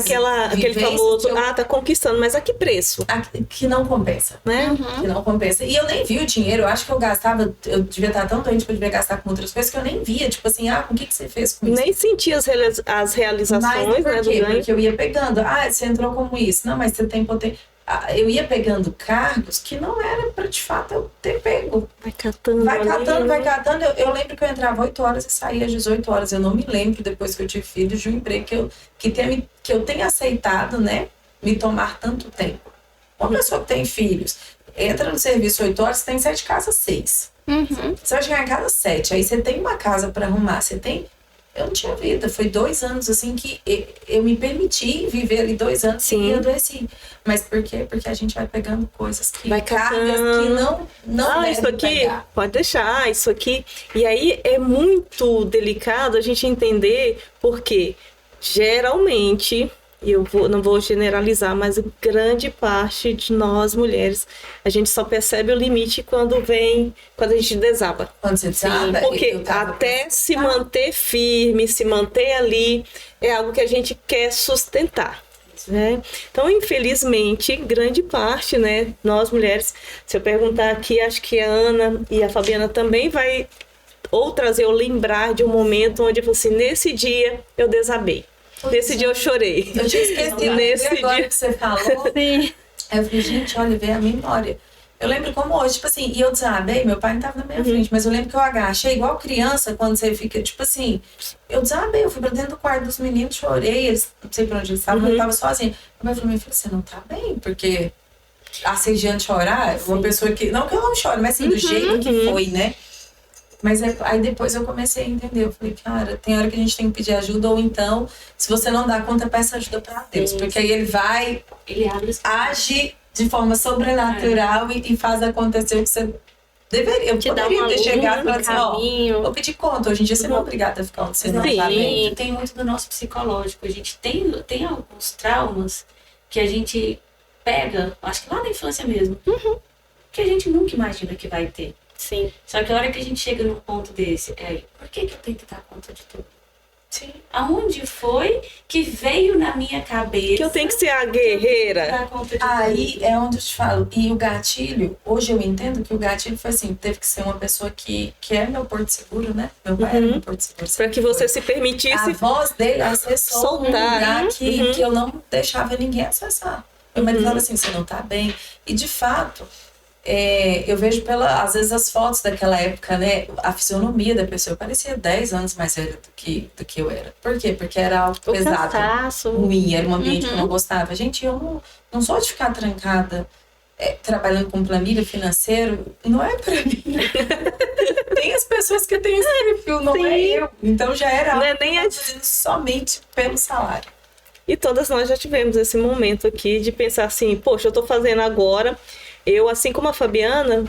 aquele famoso, tá conquistando, mas a que preço? Que não compensa, né? Que não compensa. E eu nem vi o dinheiro, eu acho que eu gastava, eu devia estar tão doente que eu devia gastar com outras coisas que eu nem via, tipo assim, com o que você fez com isso? Nem sentia as realizações, né, do ganho. Porque eu ia pegando, você entrou como isso, não, mas você tem potência... Eu ia pegando cargos que não era pra, de fato, eu ter pego. Vai catando. Vai catando. Eu lembro que eu entrava 8 horas e saía às 18 horas. Eu não me lembro, depois que eu tive filhos, de um emprego que eu tenha aceitado, né, me tomar tanto tempo. Uma pessoa que tem filhos, entra no serviço 8 horas, você tem 7 casas, 6. Você vai chegar em casa 7, aí você tem uma casa pra arrumar, você tem eu não tinha vida. Foi 2 anos, assim, que eu me permiti viver ali 2 anos Sim. e adoeci. Mas por quê? Porque a gente vai pegando coisas que... Vai cargas catando. que não devem isso aqui, pegar. pode deixar, isso aqui. E aí é muito delicado a gente entender porque geralmente, e não vou generalizar, mas grande parte de nós mulheres, a gente só percebe o limite quando a gente desaba. Quando você desaba, Porque eu tava até se manter firme, se manter ali, é algo que a gente quer sustentar. Né? Então, infelizmente, grande parte, né, nós mulheres, se eu perguntar aqui, acho que a Ana e a Fabiana também vai ou trazer ou lembrar de um momento onde eu falei assim, nesse dia eu desabei. Nesse dia eu chorei. Eu tinha esquecido. Nesse Agora dia que você falou, Sim. aí eu falei, gente, olha, veio a memória. Eu lembro como hoje, tipo assim, e eu desabei, meu pai não tava na minha frente, mas eu lembro que eu agachei igual criança, quando você fica, tipo assim, eu desabei, eu fui pra dentro do quarto dos meninos, chorei, eles, não sei pra onde eles estavam, eu tava sozinha. Meu pai falou, minha filha, você não tá bem, porque assediando chorar, uma pessoa que, não que eu não chore, mas assim, do jeito que foi, né? Mas aí depois eu comecei a entender, eu falei, cara, tem hora que a gente tem que pedir ajuda, ou então, se você não dá conta, peça ajuda pra Deus, porque aí ele abre os age de forma sobrenatural e faz acontecer o que você deveria. Eu poderia ter chegado e falado assim, ó, vou pedir conta. Hoje em dia você não é obrigada a ficar onde você não tá bem. Tem muito do nosso psicológico. A gente tem alguns traumas que a gente pega, acho que lá na infância mesmo, que a gente nunca imagina que vai ter. Sim. Só que a hora que a gente chega num ponto desse, por que eu tenho que dar conta de tudo? Sim. Aonde foi que veio na minha cabeça que eu tenho que ser a guerreira. dar conta de Aí tudo? é onde eu te falo. E o gatilho, hoje eu entendo que o gatilho foi assim, teve que ser uma pessoa que é meu porto seguro, né? Meu pai era meu porto seguro. Para que você se permitisse A voz dele acessou um soltar. lugar que eu não deixava ninguém acessar. Meu marido falava assim, você não tá bem. E de fato, eu vejo às vezes as fotos daquela época, né? A fisionomia da pessoa. Eu parecia 10 anos mais velha do que eu era. Por quê? Porque era algo O pesado, cansaço. ruim, era um ambiente que eu não gostava. Gente, eu não sou de ficar trancada trabalhando com planilha financeiro. Não é pra mim. Tem as pessoas que têm esse perfil, não é eu. Então já era algo Não é nem que eu tava fazendo somente pelo salário. E todas nós já tivemos esse momento aqui de pensar assim, poxa, eu tô fazendo agora. Eu, assim como a Fabiana,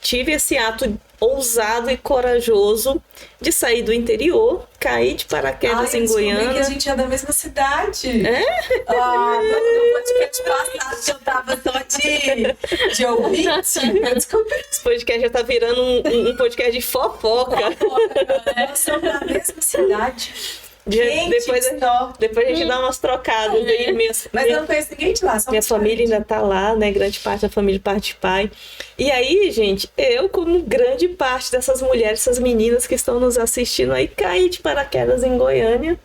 tive esse ato ousado e corajoso de sair do interior, cair de paraquedas em Goiânia. Que a gente é da mesma cidade. No podcast passado eu tava só de ouvinte. Eu descobri. Esse podcast já tá virando um podcast de fofoca. Nós somos da mesma cidade. Depois a gente dá umas trocadas aí. Mas eu não conheço ninguém de lá. Minha família ainda tá lá, né? Grande parte da família, parte de pai. E aí, gente, eu, como grande parte dessas mulheres, essas meninas que estão nos assistindo aí, caí de paraquedas em Goiânia.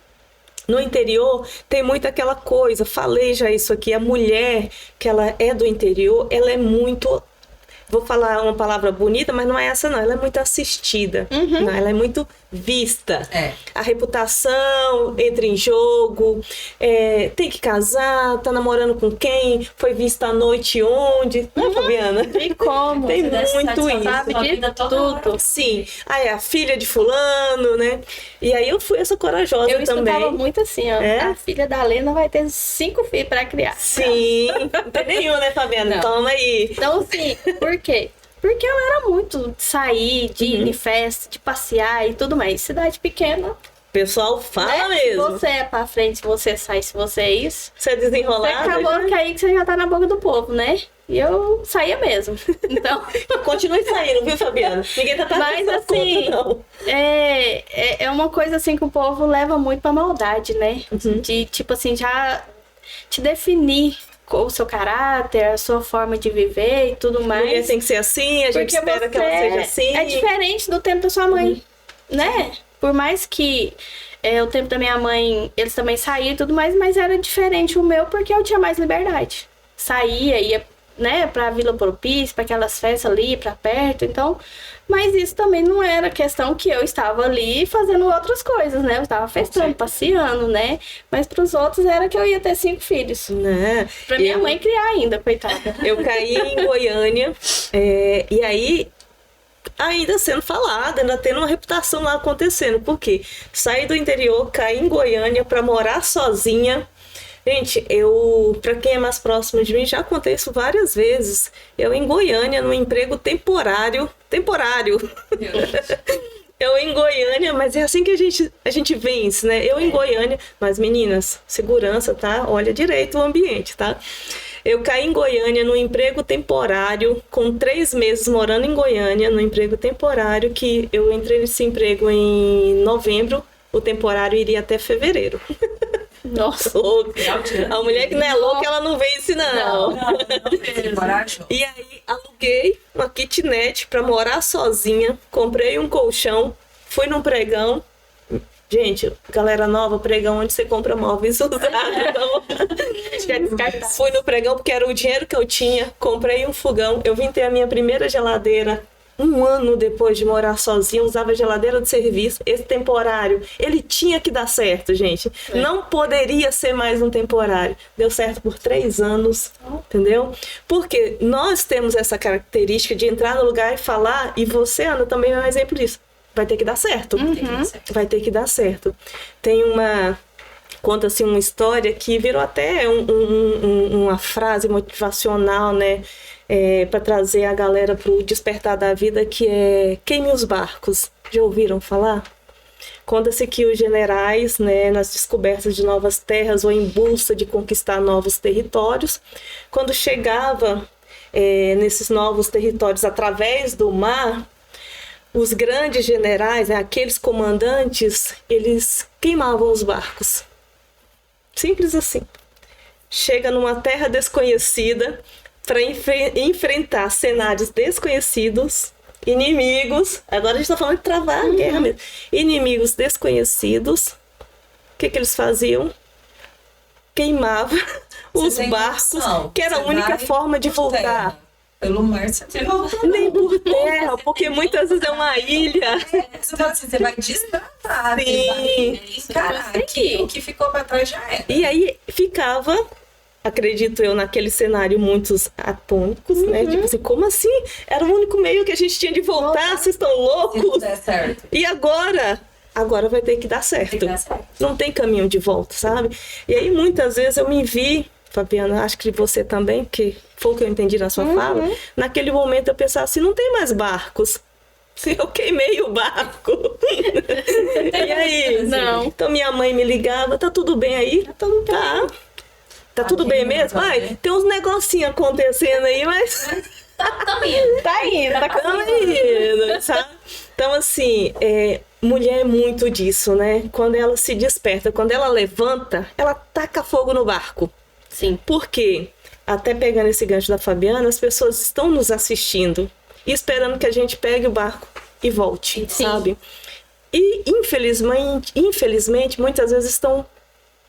No interior, tem muito aquela coisa, falei já isso aqui, a mulher que ela é do interior, ela é muito... Vou falar uma palavra bonita, mas não é essa não. Ela é muito assistida. Não, ela é muito vista. A reputação entra em jogo. Tem que casar, tá namorando com quem? Foi vista à noite onde? Não é, Fabiana? E como? Tem muito isso. Sabe de tudo. Sim. Aí a filha de fulano, né? E aí eu fui essa corajosa eu também. Eu escutava muito assim, ó. A filha da Lena vai ter 5 filhos pra criar. Sim. Não tem nenhum, né, Fabiana? Não. Toma aí. Então, assim, por quê? Porque eu era muito de sair, de ir em festa, de passear e tudo mais. Cidade pequena. O pessoal fala mesmo. Se você é pra frente, se você sai, se você é isso. Você é desenrolada. Você acabou que aí que você já tá na boca do povo, né? E eu saía mesmo. Então. Continue saindo, viu, Fabiana? Ninguém tá Mas assim, conta, não. É uma coisa assim que o povo leva muito pra maldade, né? De, tipo assim, já te definir o seu caráter, a sua forma de viver e tudo mais. Mulher tem que ser assim, a gente espera que ela seja assim. É diferente do tempo da sua mãe, né? Por mais que o tempo da minha mãe, eles também saíam e tudo mais, mas era diferente o meu porque eu tinha mais liberdade. Saía, ia, né, pra Vila Propício, pra aquelas festas ali, pra perto, então... Mas isso também não era questão que eu estava ali fazendo outras coisas, né? Eu estava festando, passeando, né? Mas pros outros era que eu ia ter 5 filhos. Né? Pra minha mãe criar ainda, coitada. Eu caí em Goiânia, e aí ainda sendo falada, ainda tendo uma reputação lá acontecendo. Por quê? Saí do interior, caí em Goiânia para morar sozinha. Gente, pra quem é mais próximo de mim, já contei isso várias vezes. Eu em Goiânia, num emprego temporário. Eu em Goiânia, mas é assim que a gente vence, né? Eu em Goiânia, mas meninas, segurança, tá? Olha direito o ambiente, tá? Eu caí em Goiânia num emprego temporário, com 3 meses morando em Goiânia, num emprego temporário, que eu entrei nesse emprego em novembro, o temporário iria até fevereiro. Nossa. A mulher que não é louca, ela não vence, não. E aí, aluguei uma kitnet pra morar sozinha, comprei um colchão, fui num pregão. Gente, galera nova, pregão onde você compra móveis usados. Fui no pregão porque era o dinheiro que eu tinha, comprei um fogão, eu vim ter a minha primeira geladeira. 1 ano depois de morar sozinha, usava geladeira de serviço. Esse temporário, ele tinha que dar certo, gente. Não poderia ser mais um temporário. Deu certo por 3 anos, entendeu? Porque nós temos essa característica de entrar no lugar e falar, e você, Ana, também é um exemplo disso. Vai ter que dar certo. Vai ter que dar certo. Tem conta-se uma história que virou até uma frase motivacional, né? Para trazer a galera para o despertar da vida, que é queime os barcos. Já ouviram falar? Conta-se que os generais, né, nas descobertas de novas terras ou em busca de conquistar novos territórios, quando chegava nesses novos territórios através do mar, os grandes generais, né, aqueles comandantes, eles queimavam os barcos. Simples assim. Chega numa terra desconhecida para enfrentar cenários desconhecidos, inimigos. Agora a gente está falando de travar a guerra mesmo. Inimigos desconhecidos. O que eles faziam? Queimavam os barcos, que era a única forma de voltar. Terra. Pelo mar você nem por terra, porque muitas vezes é uma ilha. Você vai desbratar. Sim. Caraca, o que ficou para trás já era. E aí ficava, acredito eu, naquele cenário muitos atônicos, né? Tipo assim, como assim? Era o único meio que a gente tinha de voltar, vocês estão loucos? Se não der certo. E agora? Agora vai ter que dar certo. Não tem caminho de volta, sabe? E aí muitas vezes eu me vi, Fabiana, acho que você também, que foi o que eu entendi na sua fala, naquele momento eu pensava assim, não tem mais barcos. Eu queimei o barco. E aí? Não. Então minha mãe me ligava, tá tudo bem aí? Tá tudo bem mesmo? Ai, tem uns negocinhos acontecendo aí, mas... Tá indo, sabe? Então, assim, mulher é muito disso, né? Quando ela se desperta, quando ela levanta, ela taca fogo no barco. Sim. Por quê? Até pegando esse gancho da Fabiana, as pessoas estão nos assistindo e esperando que a gente pegue o barco e volte, sabe? E, infelizmente, muitas vezes estão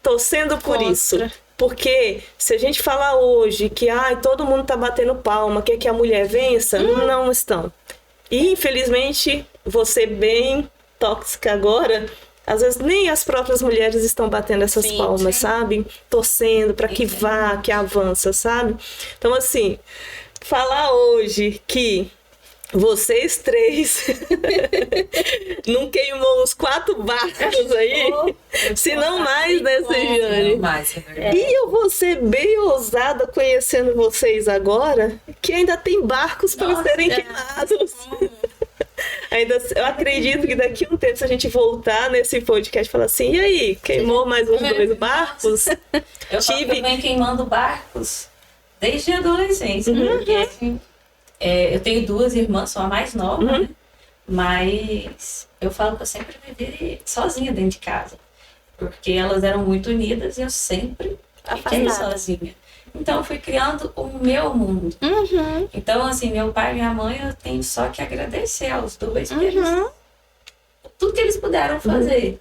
torcendo por isso. Porque se a gente falar hoje que todo mundo tá batendo palma, quer que a mulher vença, não estão. E infelizmente, você bem tóxica agora, às vezes nem as próprias mulheres estão batendo essas palmas, sabe? Torcendo para que vá, que avança, sabe? Então assim, falar hoje que vocês 3 não queimou uns 4 barcos aí, se não mais, né, Sejane? E eu vou ser bem ousada conhecendo vocês agora, que ainda tem barcos para serem queimados. Eu acredito que daqui a um tempo, se a gente voltar nesse podcast e falar assim, e aí, queimou mais uns 2 barcos? Eu venho queimando barcos desde a adolescência, porque assim, eu tenho 2 irmãs, sou a mais nova, né? Mas eu falo que eu sempre vivi sozinha dentro de casa. Porque elas eram muito unidas e eu sempre fiquei sozinha. Então eu fui criando o meu mundo. Então, assim, meu pai e minha mãe, eu tenho só que agradecer aos 2 por tudo que eles puderam fazer.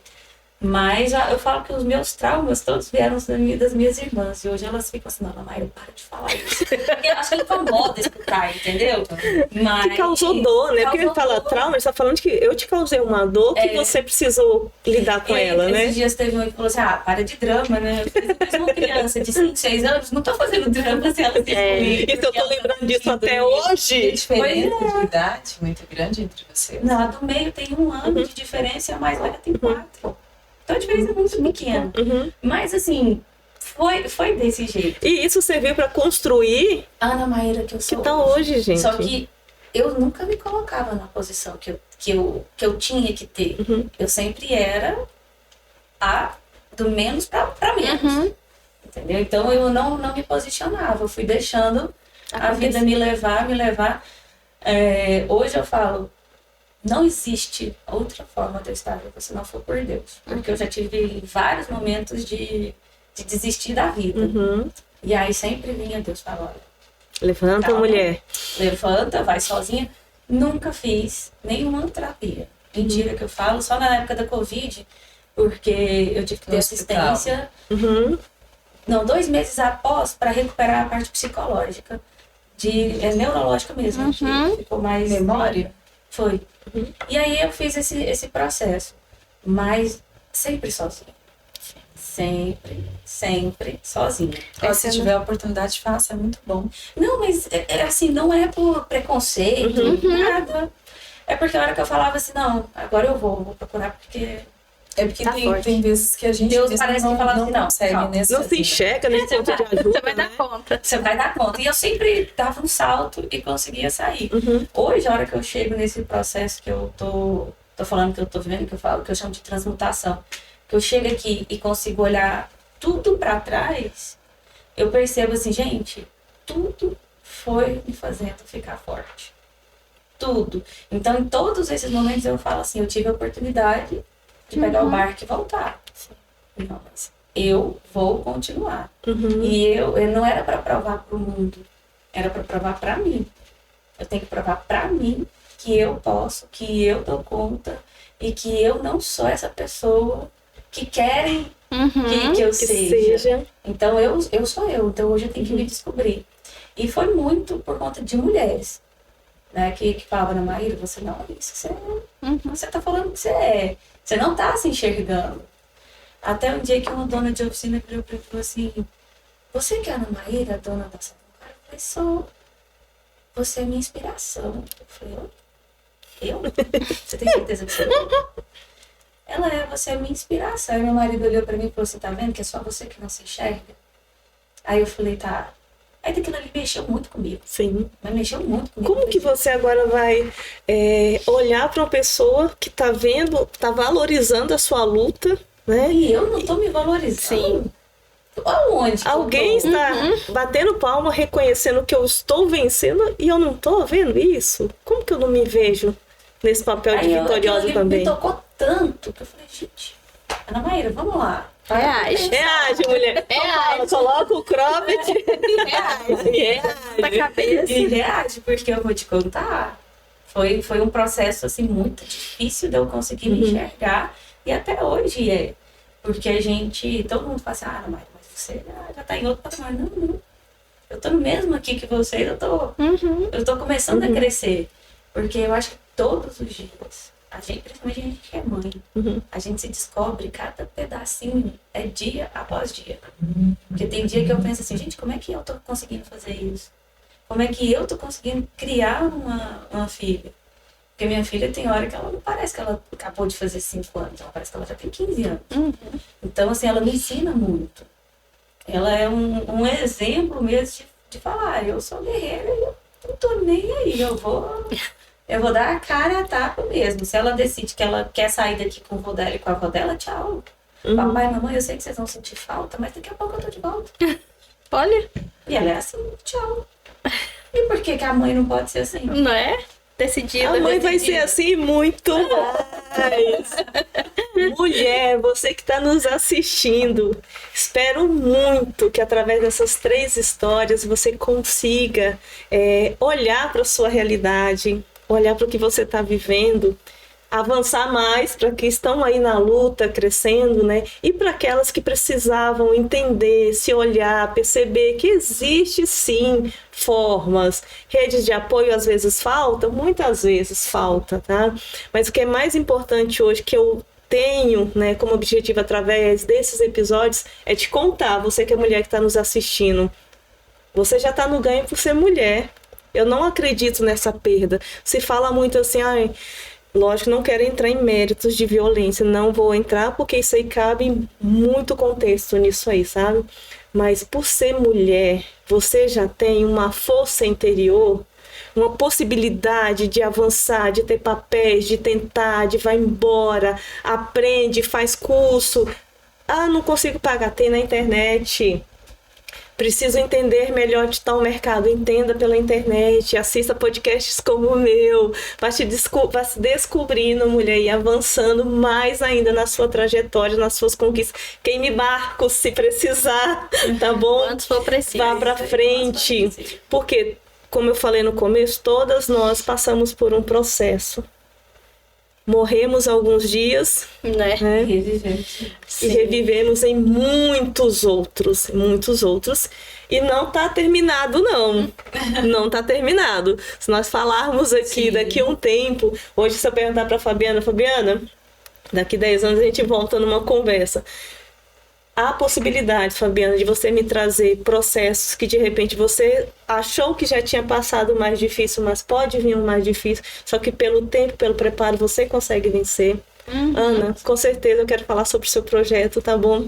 Mas eu falo que os meus traumas todos vieram das minhas irmãs. E hoje elas ficam assim, não, Mayra, para de falar isso. Porque acho que incomoda escutar, entendeu? Mas Que causou dor, né? Porque ele fala dor. trauma, ele tá falando que eu te causei uma dor que você precisou lidar com ela, né? Esses dias teve um que falou assim, para de drama, né? Eu uma criança de 5, 6 anos, não tô fazendo drama se ela fez comigo. Isso eu tô lembrando disso até hoje. Tem diferença de idade muito grande entre vocês? Não, a do meio tem 1 ano de diferença e a mais velha tem 4. Então a diferença é muito pequena. Mas assim, foi desse jeito. E isso serviu pra construir A Ana Mayra que eu que sou tá hoje, gente. Só que eu nunca me colocava na posição que eu tinha que ter. Eu sempre era a do menos pra menos. Entendeu? Então eu não me posicionava. Eu fui deixando a vida me levar. Hoje eu falo, não existe outra forma de eu estar viva se não for por Deus. Porque eu já tive vários momentos de desistir da vida. E aí sempre vinha Deus falar, olha, Levanta, calma, mulher. levanta, vai sozinha. Nunca fiz nenhuma terapia. Mentira que eu falo, só na época da Covid, porque eu tive que ter No hospital. assistência. Uhum. Não, 2 meses após, para recuperar a parte psicológica. Neurológica mesmo. Que ficou mais... Memória? Foi. E aí eu fiz esse processo. Mas sempre sozinha. Sempre sozinha. Se tiver a oportunidade, faça, é muito bom. Não, mas assim, não é por preconceito, nada. É porque a hora que eu falava assim, não, agora eu vou procurar porque... É porque Tá forte. tem vezes que a gente Deus mesmo parece que não, fala não assim, não, consegue calma. nesse Não se enxerga nesse ponto de ajuda, Você vai dar né? conta. Você vai dar conta. E eu sempre dava um salto e conseguia sair. Hoje, a hora que eu chego nesse processo que eu tô falando, que eu tô vivendo, que eu falo, que eu chamo de transmutação, que eu chego aqui e consigo olhar tudo pra trás, eu percebo assim, gente, tudo foi me fazendo ficar forte. Tudo. Então, em todos esses momentos eu falo assim, eu tive a oportunidade de pegar o barco e voltar. Não, mas eu vou continuar. E eu não era para provar para o mundo, era para provar para mim. Eu tenho que provar para mim que eu posso, que eu dou conta e que eu não sou essa pessoa que querem que eu Que seja. seja. Então eu sou eu, então hoje eu tenho que me descobrir. E foi muito por conta de mulheres, né, que falavam, Ana Mayra, você não é isso que você é. Você tá falando que você é. Você não tá se enxergando. Até um dia que uma dona de oficina virou pra mim e falou assim, você que é a Ana Mayra, a dona da Santa Cara? Eu falei, sou. Você é minha inspiração. Eu falei, eu? Você tem certeza que você é? Ela você é minha inspiração. Aí meu marido olhou pra mim e falou assim, tá vendo que é só você que não se enxerga? Aí eu falei, tá. Aí daquilo ali mexeu muito comigo. Sim. Mas mexeu muito comigo. Como que você agora vai olhar para uma pessoa que tá vendo, tá valorizando a sua luta, né? E eu não tô me valorizando. Sim. Aonde? que Alguém eu tô? está batendo palma, reconhecendo que eu estou vencendo e eu não tô vendo isso? Como que eu não me vejo nesse papel de Aí vitoriosa aquilo ali também? me tocou tanto que eu falei, gente, Ana Mayra, vamos lá. Reage. Reage, mulher. Reage. Coloca o cropped. Reage. Da Reage. cabeça. E reage, porque eu vou te contar. Foi um processo assim, muito difícil de eu conseguir me enxergar. E até hoje é. Porque a gente, todo mundo fala assim, Ana Mayra, mas você já tá em outro patamar. Não. Eu tô no mesmo aqui que vocês, eu tô começando a crescer. Porque eu acho que todos os dias, principalmente a gente que é mãe, a gente se descobre cada pedacinho, é dia após dia. Porque tem dia que eu penso assim, gente, como é que eu tô conseguindo fazer isso? Como é que eu tô conseguindo criar uma filha? Porque minha filha tem hora que ela não parece que ela acabou de fazer 5 anos, ela parece que ela já tem 15 anos. Então, assim, ela me ensina muito. Ela é um exemplo mesmo de falar, eu sou guerreira e eu não tô nem aí, eu vou dar a cara e a tapa mesmo. Se ela decide que ela quer sair daqui com o vô dela e com a avó dela, tchau. Papai e mamãe, eu sei que vocês vão sentir falta, mas daqui a pouco eu tô de volta. Olha, E ela é assim, tchau. E por que a mãe não pode ser assim? não é? Decidida. A mãe vai decidida. ser assim muito mais. Mulher, você que está nos assistindo, espero muito que através dessas 3 histórias você consiga olhar para a sua realidade, olhar para o que você está vivendo, avançar mais para que estão aí na luta, crescendo, né? E para aquelas que precisavam entender, se olhar, perceber que existe sim formas, redes de apoio às vezes faltam, muitas vezes falta, tá? Mas o que é mais importante hoje que eu tenho, né, como objetivo através desses episódios é te contar, você que é mulher que está nos assistindo, você já está no ganho por ser mulher. Eu não acredito nessa perda. Se fala muito assim, ai, lógico, não quero entrar em méritos de violência, não vou entrar porque isso aí cabe muito contexto nisso aí, sabe? Mas por ser mulher, você já tem uma força interior, uma possibilidade de avançar, de ter papéis, de tentar, de vai embora, aprende, faz curso. Ah, não consigo pagar, tem na internet. Preciso entender melhor de tal mercado. Entenda pela internet, assista podcasts como o meu, vai se descobrindo, mulher, e avançando mais ainda na sua trajetória, nas suas conquistas. Queime barcos se precisar, tá bom? Quanto for preciso. Vá pra frente. Porque, como eu falei no começo, todas nós passamos por um processo. Morremos alguns dias, Né? né? E revivemos em muitos outros, e não tá terminado não, não tá terminado. Se nós falarmos aqui daqui a um tempo, hoje se eu perguntar pra Fabiana, daqui 10 anos a gente volta numa conversa. Há possibilidade, Fabiana, de você me trazer processos que de repente você achou que já tinha passado o mais difícil, mas pode vir um mais difícil, só que pelo tempo, pelo preparo, você consegue vencer. Ana, com certeza eu quero falar sobre o seu projeto, tá bom?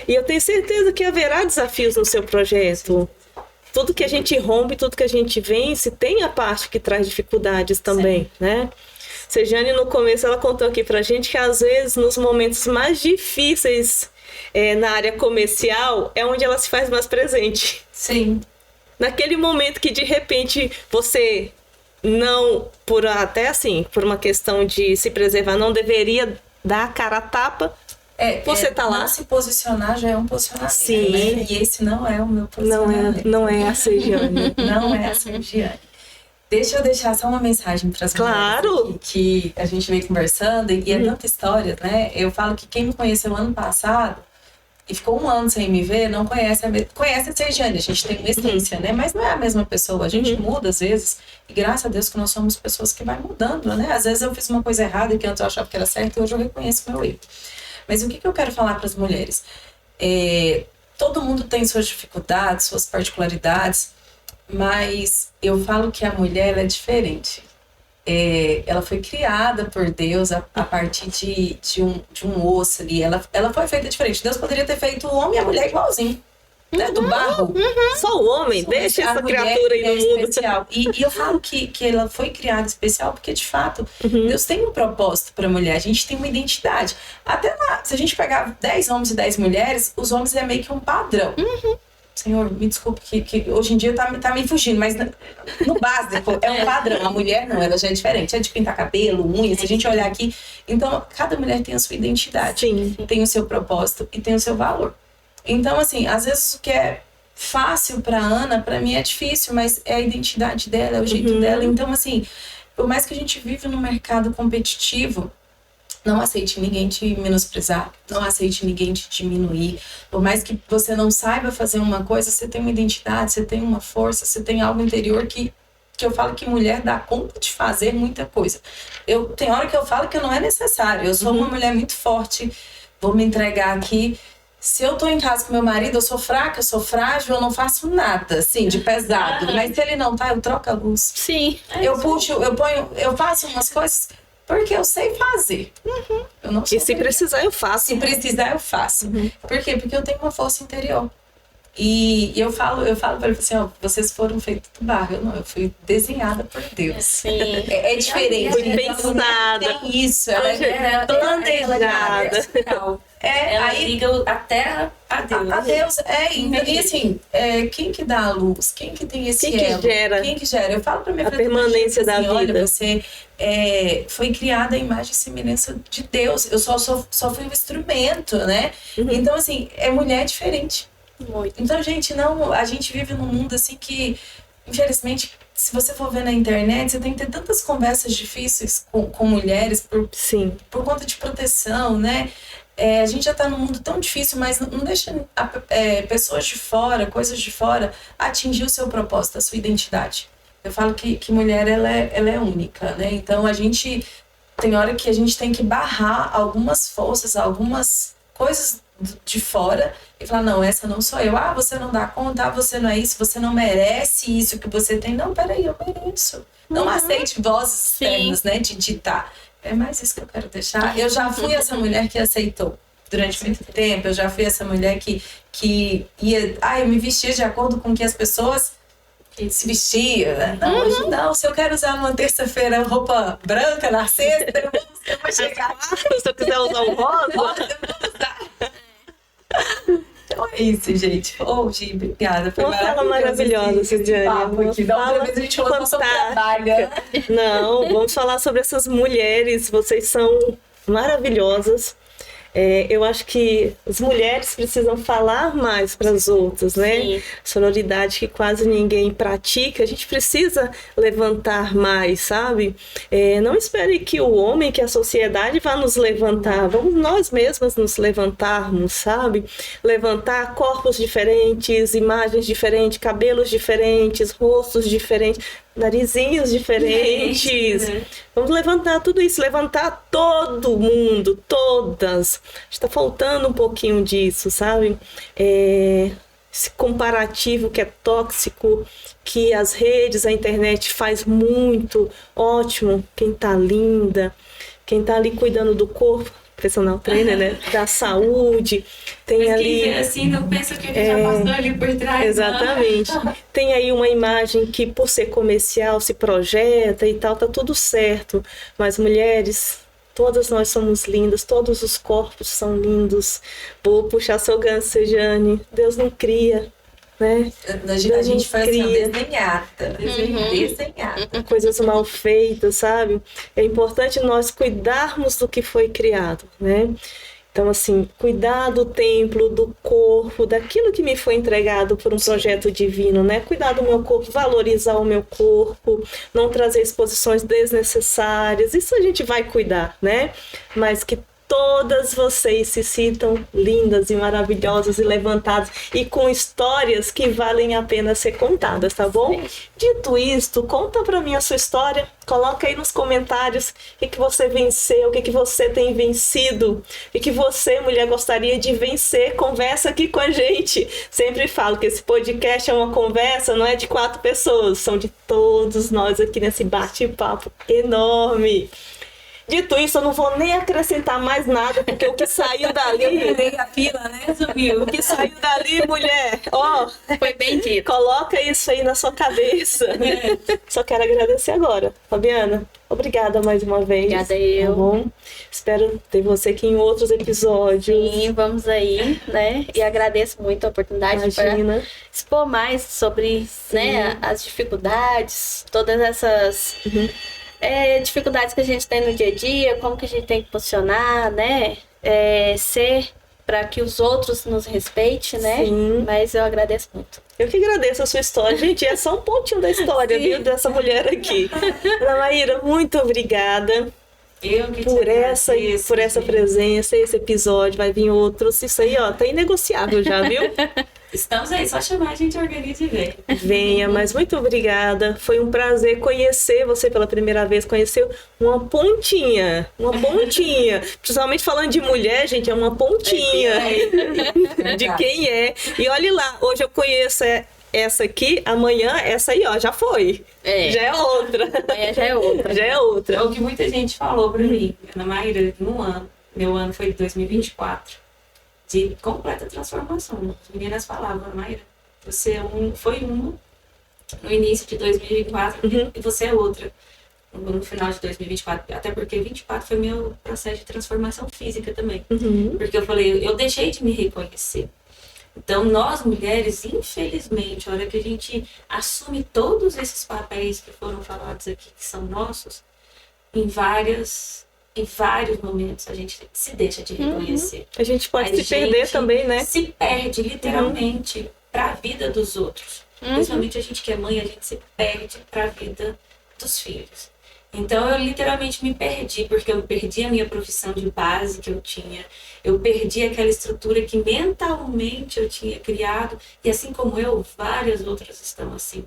E eu tenho certeza que haverá desafios no seu projeto. Tudo que a gente rompe, tudo que a gente vence, tem a parte que traz dificuldades também, né? Sejane, no começo, ela contou aqui pra gente que às vezes nos momentos mais difíceis na área comercial é onde ela se faz mais presente. Sim. Naquele momento que de repente você não, por uma questão de se preservar, não deveria dar a cara a tapa, você tá lá. Não se posicionar já é um posicionamento. Sim. Né? E esse não é o meu posicionamento. Não é a Sejane. Não é a Sejane. Deixa eu deixar só uma mensagem para as mulheres que a gente veio conversando, e é tanta história, né? Eu falo que quem me conheceu ano passado e ficou um ano sem me ver, não conhece a Sejane, a gente tem uma essência, né? Mas não é a mesma pessoa, a gente muda às vezes, e graças a Deus que nós somos pessoas que vai mudando, né? Às vezes eu fiz uma coisa errada que antes eu achava que era certo e hoje eu reconheço meu erro. Mas o que eu quero falar para as mulheres? Todo mundo tem suas dificuldades, suas particularidades, mas eu falo que a mulher ela é diferente. Ela foi criada por Deus a partir de um osso ali. Ela foi feita diferente. Deus poderia ter feito o homem e a mulher igualzinho, né? Do barro. Só o homem, deixa essa criatura aí no mundo. Especial. E eu falo que ela foi criada especial porque, de fato, Deus tem um propósito para a mulher. A gente tem uma identidade. Até lá, se a gente pegar 10 homens e 10 mulheres, os homens é meio que um padrão. Senhor, me desculpe que hoje em dia tá me fugindo, mas no básico é um padrão. A mulher não, ela já é diferente. É de pintar cabelo, unhas, se a gente olhar aqui. Então, cada mulher tem a sua identidade. Sim. Tem o seu propósito e tem o seu valor. Então, assim, às vezes o que é fácil pra Ana, pra mim é difícil, mas é a identidade dela, é o jeito dela. Então, assim, por mais que a gente vive num mercado competitivo, não aceite ninguém te menosprezar, não aceite ninguém te diminuir. Por mais que você não saiba fazer uma coisa, você tem uma identidade, você tem uma força, você tem algo interior que eu falo que mulher dá conta de fazer muita coisa. Tem hora que eu falo que não é necessário. Eu sou uma mulher muito forte, vou me entregar aqui. Se eu tô em casa com meu marido, eu sou fraca, eu sou frágil, eu não faço nada, assim, de pesado. Mas se ele não tá, eu troco a luz. Sim. Eu puxo, eu faço umas coisas porque eu sei fazer. Eu não sou E se precisar, eu faço. Se precisar, eu faço. Por quê? Porque eu tenho uma força interior. E eu falo para ele assim, ó, vocês foram feitos do barro. Eu fui desenhada por Deus. Sim. É diferente. Foi pensada. Tem isso. Ela é planejada. Ela aí liga a terra a Deus. a Deus. E assim, quem que dá a luz? Quem que tem esse Quem que elo? gera? Quem que gera? Eu falo pra minha A filha, permanência da vida. Olha, você foi criada a imagem e semelhança de Deus. Eu só fui um instrumento, né? Então, assim, mulher diferente. Muito. Então, gente, a gente vive num mundo assim que, infelizmente, se você for ver na internet, você tem que ter tantas conversas difíceis com mulheres Sim. por conta de proteção, né? A gente já tá num mundo tão difícil, mas não deixa pessoas de fora, coisas de fora, atingir o seu propósito, a sua identidade. Eu falo que mulher, ela é única, né? Então, tem hora que a gente tem que barrar algumas forças, algumas coisas de fora e falar, não, essa não sou eu. Ah, você não dá conta, você não é isso, você não merece isso que você tem. Não, peraí, eu mereço. Não aceite vozes externas, né, de ditar. É mais isso que eu quero deixar. Eu já fui essa mulher que aceitou durante muito tempo. Eu já fui essa mulher que ia... eu me vestia de acordo com que as pessoas se vestia. Não, hoje não. Se eu quero usar uma terça-feira roupa branca na sexta, eu vou chegar. Se eu quiser usar o rosa, eu vou usar. Então é isso, gente. Gi, obrigada. Foi uma fala maravilhosa, Cidiane. Da outra vez a gente falou sobre trabalho. Não, vamos falar sobre essas mulheres. Vocês são maravilhosas. Eu acho que as mulheres precisam falar mais para as outras, né? Sim. Sororidade que quase ninguém pratica, a gente precisa levantar mais, sabe? Não espere que o homem, que a sociedade vá nos levantar, vamos nós mesmas nos levantarmos, sabe? Levantar corpos diferentes, imagens diferentes, cabelos diferentes, rostos diferentes, narizinhos diferentes. Vamos levantar tudo isso, levantar todo mundo, todas. Está faltando um pouquinho disso, sabe? Esse comparativo que é tóxico, que as redes, a internet faz muito, ótimo. Quem tá linda, quem tá ali cuidando do corpo, personal trainer, né? Da saúde. Tem mas ali. Quem vê assim não pensa que ele já passou ali por trás. Exatamente. Não. Tem aí uma imagem que, por ser comercial, se projeta e tal, tá tudo certo. Mas mulheres, todas nós somos lindas, todos os corpos são lindos. Vou puxar seu gancho, Cidiane. Deus não cria, né? A gente faz desenhada. Coisas mal feitas, sabe? É importante nós cuidarmos do que foi criado, né? Então, assim, cuidar do templo, do corpo, daquilo que me foi entregado por um projeto divino, né? Cuidar do meu corpo, valorizar o meu corpo, não trazer exposições desnecessárias, isso a gente vai cuidar, né? Mas que todas vocês se sintam lindas e maravilhosas e levantadas e com histórias que valem a pena ser contadas, tá bom? Sim. Dito isto, conta pra mim a sua história, coloca aí nos comentários o que você venceu, o que você tem vencido, o que você, mulher, gostaria de vencer, conversa aqui com a gente. Sempre falo que esse podcast é uma conversa, não é de 4 pessoas, são de todos nós aqui nesse bate-papo enorme. Dito isso, eu não vou nem acrescentar mais nada, porque o que saiu dali... Tem a fila, né, Zumil? O que saiu dali, mulher, foi bem dito. Coloca isso aí na sua cabeça. Só quero agradecer agora. Fabiana, obrigada mais uma vez. Obrigada eu. Tá bom? Espero ter você aqui em outros episódios. Sim, vamos aí, né? E agradeço muito a oportunidade para expor mais sobre, né, as dificuldades, todas essas... dificuldades que a gente tem no dia a dia, como que a gente tem que posicionar, né? Ser para que os outros nos respeitem, né? Sim. Mas eu agradeço muito. Eu que agradeço a sua história. Gente, é só um pontinho da história, viu? Dessa mulher aqui. Ana Maíra, muito obrigada. Por essa presença, esse episódio, vai vir outros. Isso aí, tá inegociável já, viu? Estamos aí, só chamar, a gente organiza e vem. Venha, mas muito obrigada. Foi um prazer conhecer você pela primeira vez, conhecer uma pontinha. Principalmente falando de mulher, gente, é uma pontinha de quem é. E olha lá, hoje eu conheço essa aqui, amanhã essa aí, já foi. Já é outra. Amanhã já é outra. Já é outra. É o que muita gente falou pra mim. Ana Maíra, meu ano foi 2024. De completa transformação. As meninas falavam, Ana Maíra, você foi uma no início de 2024 e você é outra no final de 2024. Até porque 24 foi meu processo de transformação física também. Porque eu falei, eu deixei de me reconhecer. Então, nós mulheres, infelizmente, a hora que a gente assume todos esses papéis que foram falados aqui, que são nossos, em vários momentos a gente se deixa de reconhecer. A gente pode se perder também, né? Se perde literalmente para a vida dos outros. Principalmente a gente que é mãe, a gente se perde para a vida dos filhos. Então eu literalmente me perdi, porque eu perdi a minha profissão de base que eu tinha, eu perdi aquela estrutura que mentalmente eu tinha criado, e assim como eu, várias outras estão assim.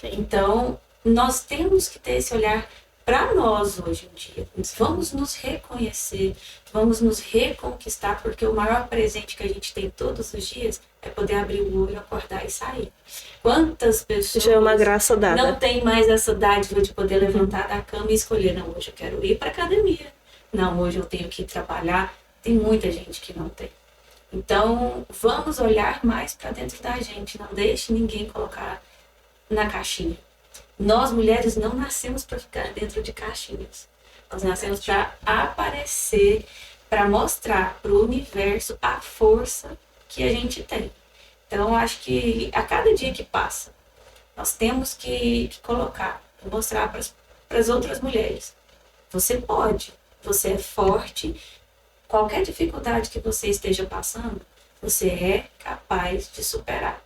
Sim. Então nós temos que ter esse olhar para nós hoje em dia. Vamos nos reconhecer, vamos nos reconquistar, porque o maior presente que a gente tem todos os dias é poder abrir o olho, acordar e sair. Quantas pessoas Já é uma graça dada. não têm mais essa dádiva de poder levantar da cama e escolher, não, hoje eu quero ir para academia, não, hoje eu tenho que ir trabalhar. Tem muita gente que não tem. Então, vamos olhar mais para dentro da gente, não deixe ninguém colocar na caixinha. Nós, mulheres, não nascemos para ficar dentro de caixinhas. Nós nascemos para aparecer, para mostrar para o universo a força que a gente tem. Então, acho que a cada dia que passa, nós temos que colocar, mostrar para as outras mulheres. Você pode, você é forte. Qualquer dificuldade que você esteja passando, você é capaz de superar.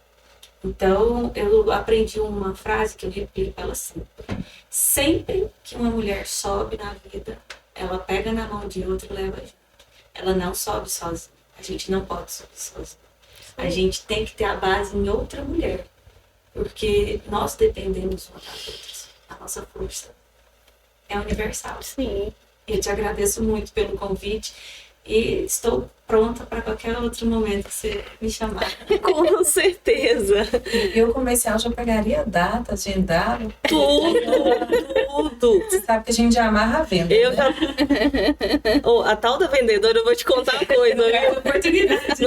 Então, eu aprendi uma frase que eu repito ela sempre. Sempre que uma mulher sobe na vida, ela pega na mão de outra e leva junto. Ela não sobe sozinha. A gente não pode subir sozinha. A gente tem que ter a base em outra mulher. Porque nós dependemos uma das outras. A nossa força é universal. Sim. Eu te agradeço muito pelo convite. E estou pronta para qualquer outro momento que você me chamar. Com certeza. Eu comercial já pegaria data, agendado. Tudo. Você sabe que a gente já amarra a venda. Eu né? já... Oh, a tal da vendedora, eu vou te contar uma coisa, viu? Oportunidade.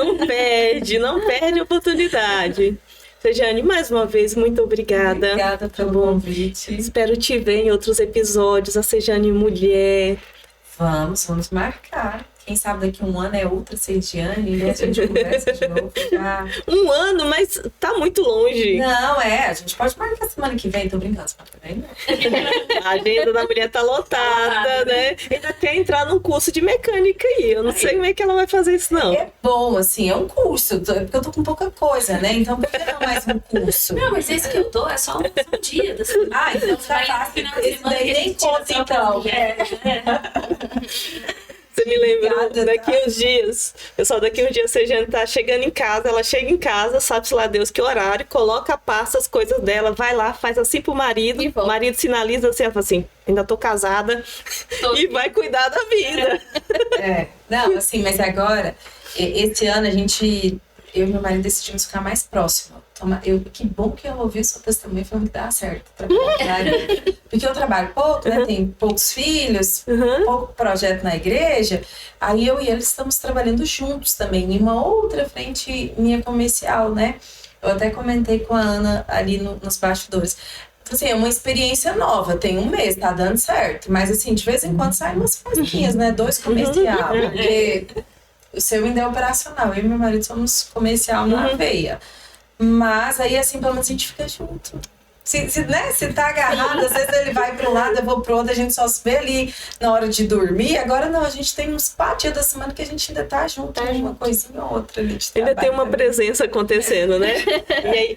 Não perde a oportunidade. Sejane, mais uma vez, muito obrigada. Obrigada pelo convite. Espero te ver em outros episódios, a Sejane Mulher. Vamos marcar. Quem sabe daqui a um ano é outra Sejane, né? A gente conversa de novo. Já. Um ano, mas tá muito longe. Não, a gente pode marcar semana que vem, tô brincando, semana que vem não. A agenda da mulher tá lotada, né? Ainda quer entrar num curso de mecânica aí. Eu não sei como é que ela vai fazer isso, não. É bom, assim, é um curso, porque eu tô com pouca coisa, né? Então, por que não mais um curso? Não, mas esse que eu tô é só um dia da semana. Ah, então tá Vai no fácil. final de Esse semana daí que a nem gente tira conta, só então. pra mulher. Você me lembrou, Obrigada, daqui tá? uns dias, pessoal, daqui uns dias a Sejane tá chegando em casa, ela chega em casa, sabe-se lá Deus que horário, coloca a pasta, as coisas dela, vai lá, faz assim pro marido, E o volta. marido sinaliza assim, ela fala assim, ainda tô casada, e vai cuidar da vida. Não, assim, mas agora, esse ano eu e meu marido decidimos ficar mais próximo. Que bom que eu ouvi o seu testemunho e falou que dá certo. Porque eu trabalho pouco, né? Tenho poucos filhos, pouco projeto na igreja. Aí eu e ele estamos trabalhando juntos também, em uma outra frente minha comercial, né? Eu até comentei com a Ana ali nos bastidores. Assim, é uma experiência nova, tem um mês, tá dando certo. Mas assim, de vez em quando saem umas festinhas, né? 2 comercial, porque o seu ainda é operacional. Eu e meu marido somos comercial na veia. Mas aí, assim, pelo menos a gente fica junto. Se tá agarrado, às vezes ele vai para um lado, eu vou pro outro, a gente só se vê ali na hora de dormir. Agora não, a gente tem uns 4 dias da semana que a gente ainda tá junto, uma coisinha ou outra ali de Ainda tem uma trabalho. presença acontecendo, né?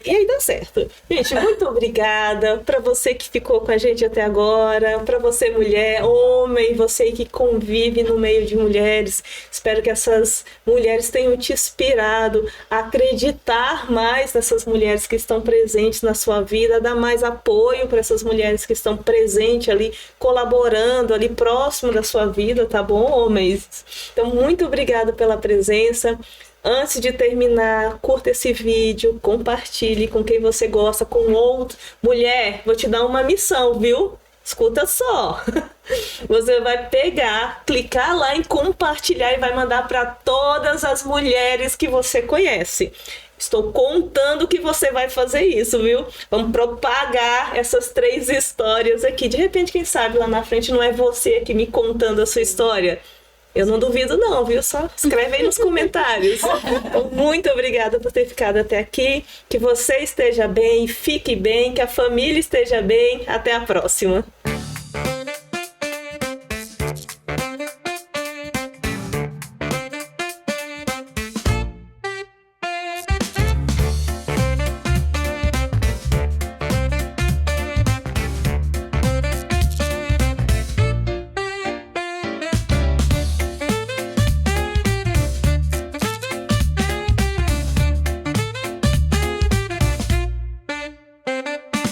E aí dá certo. Gente, muito obrigada para você que ficou com a gente até agora, para você mulher, homem, você que convive no meio de mulheres. Espero que essas mulheres tenham te inspirado a acreditar mais nessas mulheres que estão presentes na sua vida, dar mais apoio para essas mulheres que estão presentes ali, colaborando ali próximo da sua vida, tá bom, homens? Então, muito obrigada pela presença. Antes de terminar, curta esse vídeo, compartilhe com quem você gosta, com outro. Mulher, vou te dar uma missão, viu? Escuta só. Você vai pegar, clicar lá em compartilhar e vai mandar para todas as mulheres que você conhece. Estou contando que você vai fazer isso, viu? Vamos propagar essas 3 histórias aqui. De repente, quem sabe lá na frente não é você aqui me contando a sua história. Eu não duvido não, viu? Só escreve aí nos comentários. Então, muito obrigada por ter ficado até aqui. Que você esteja bem, fique bem, que a família esteja bem. Até a próxima.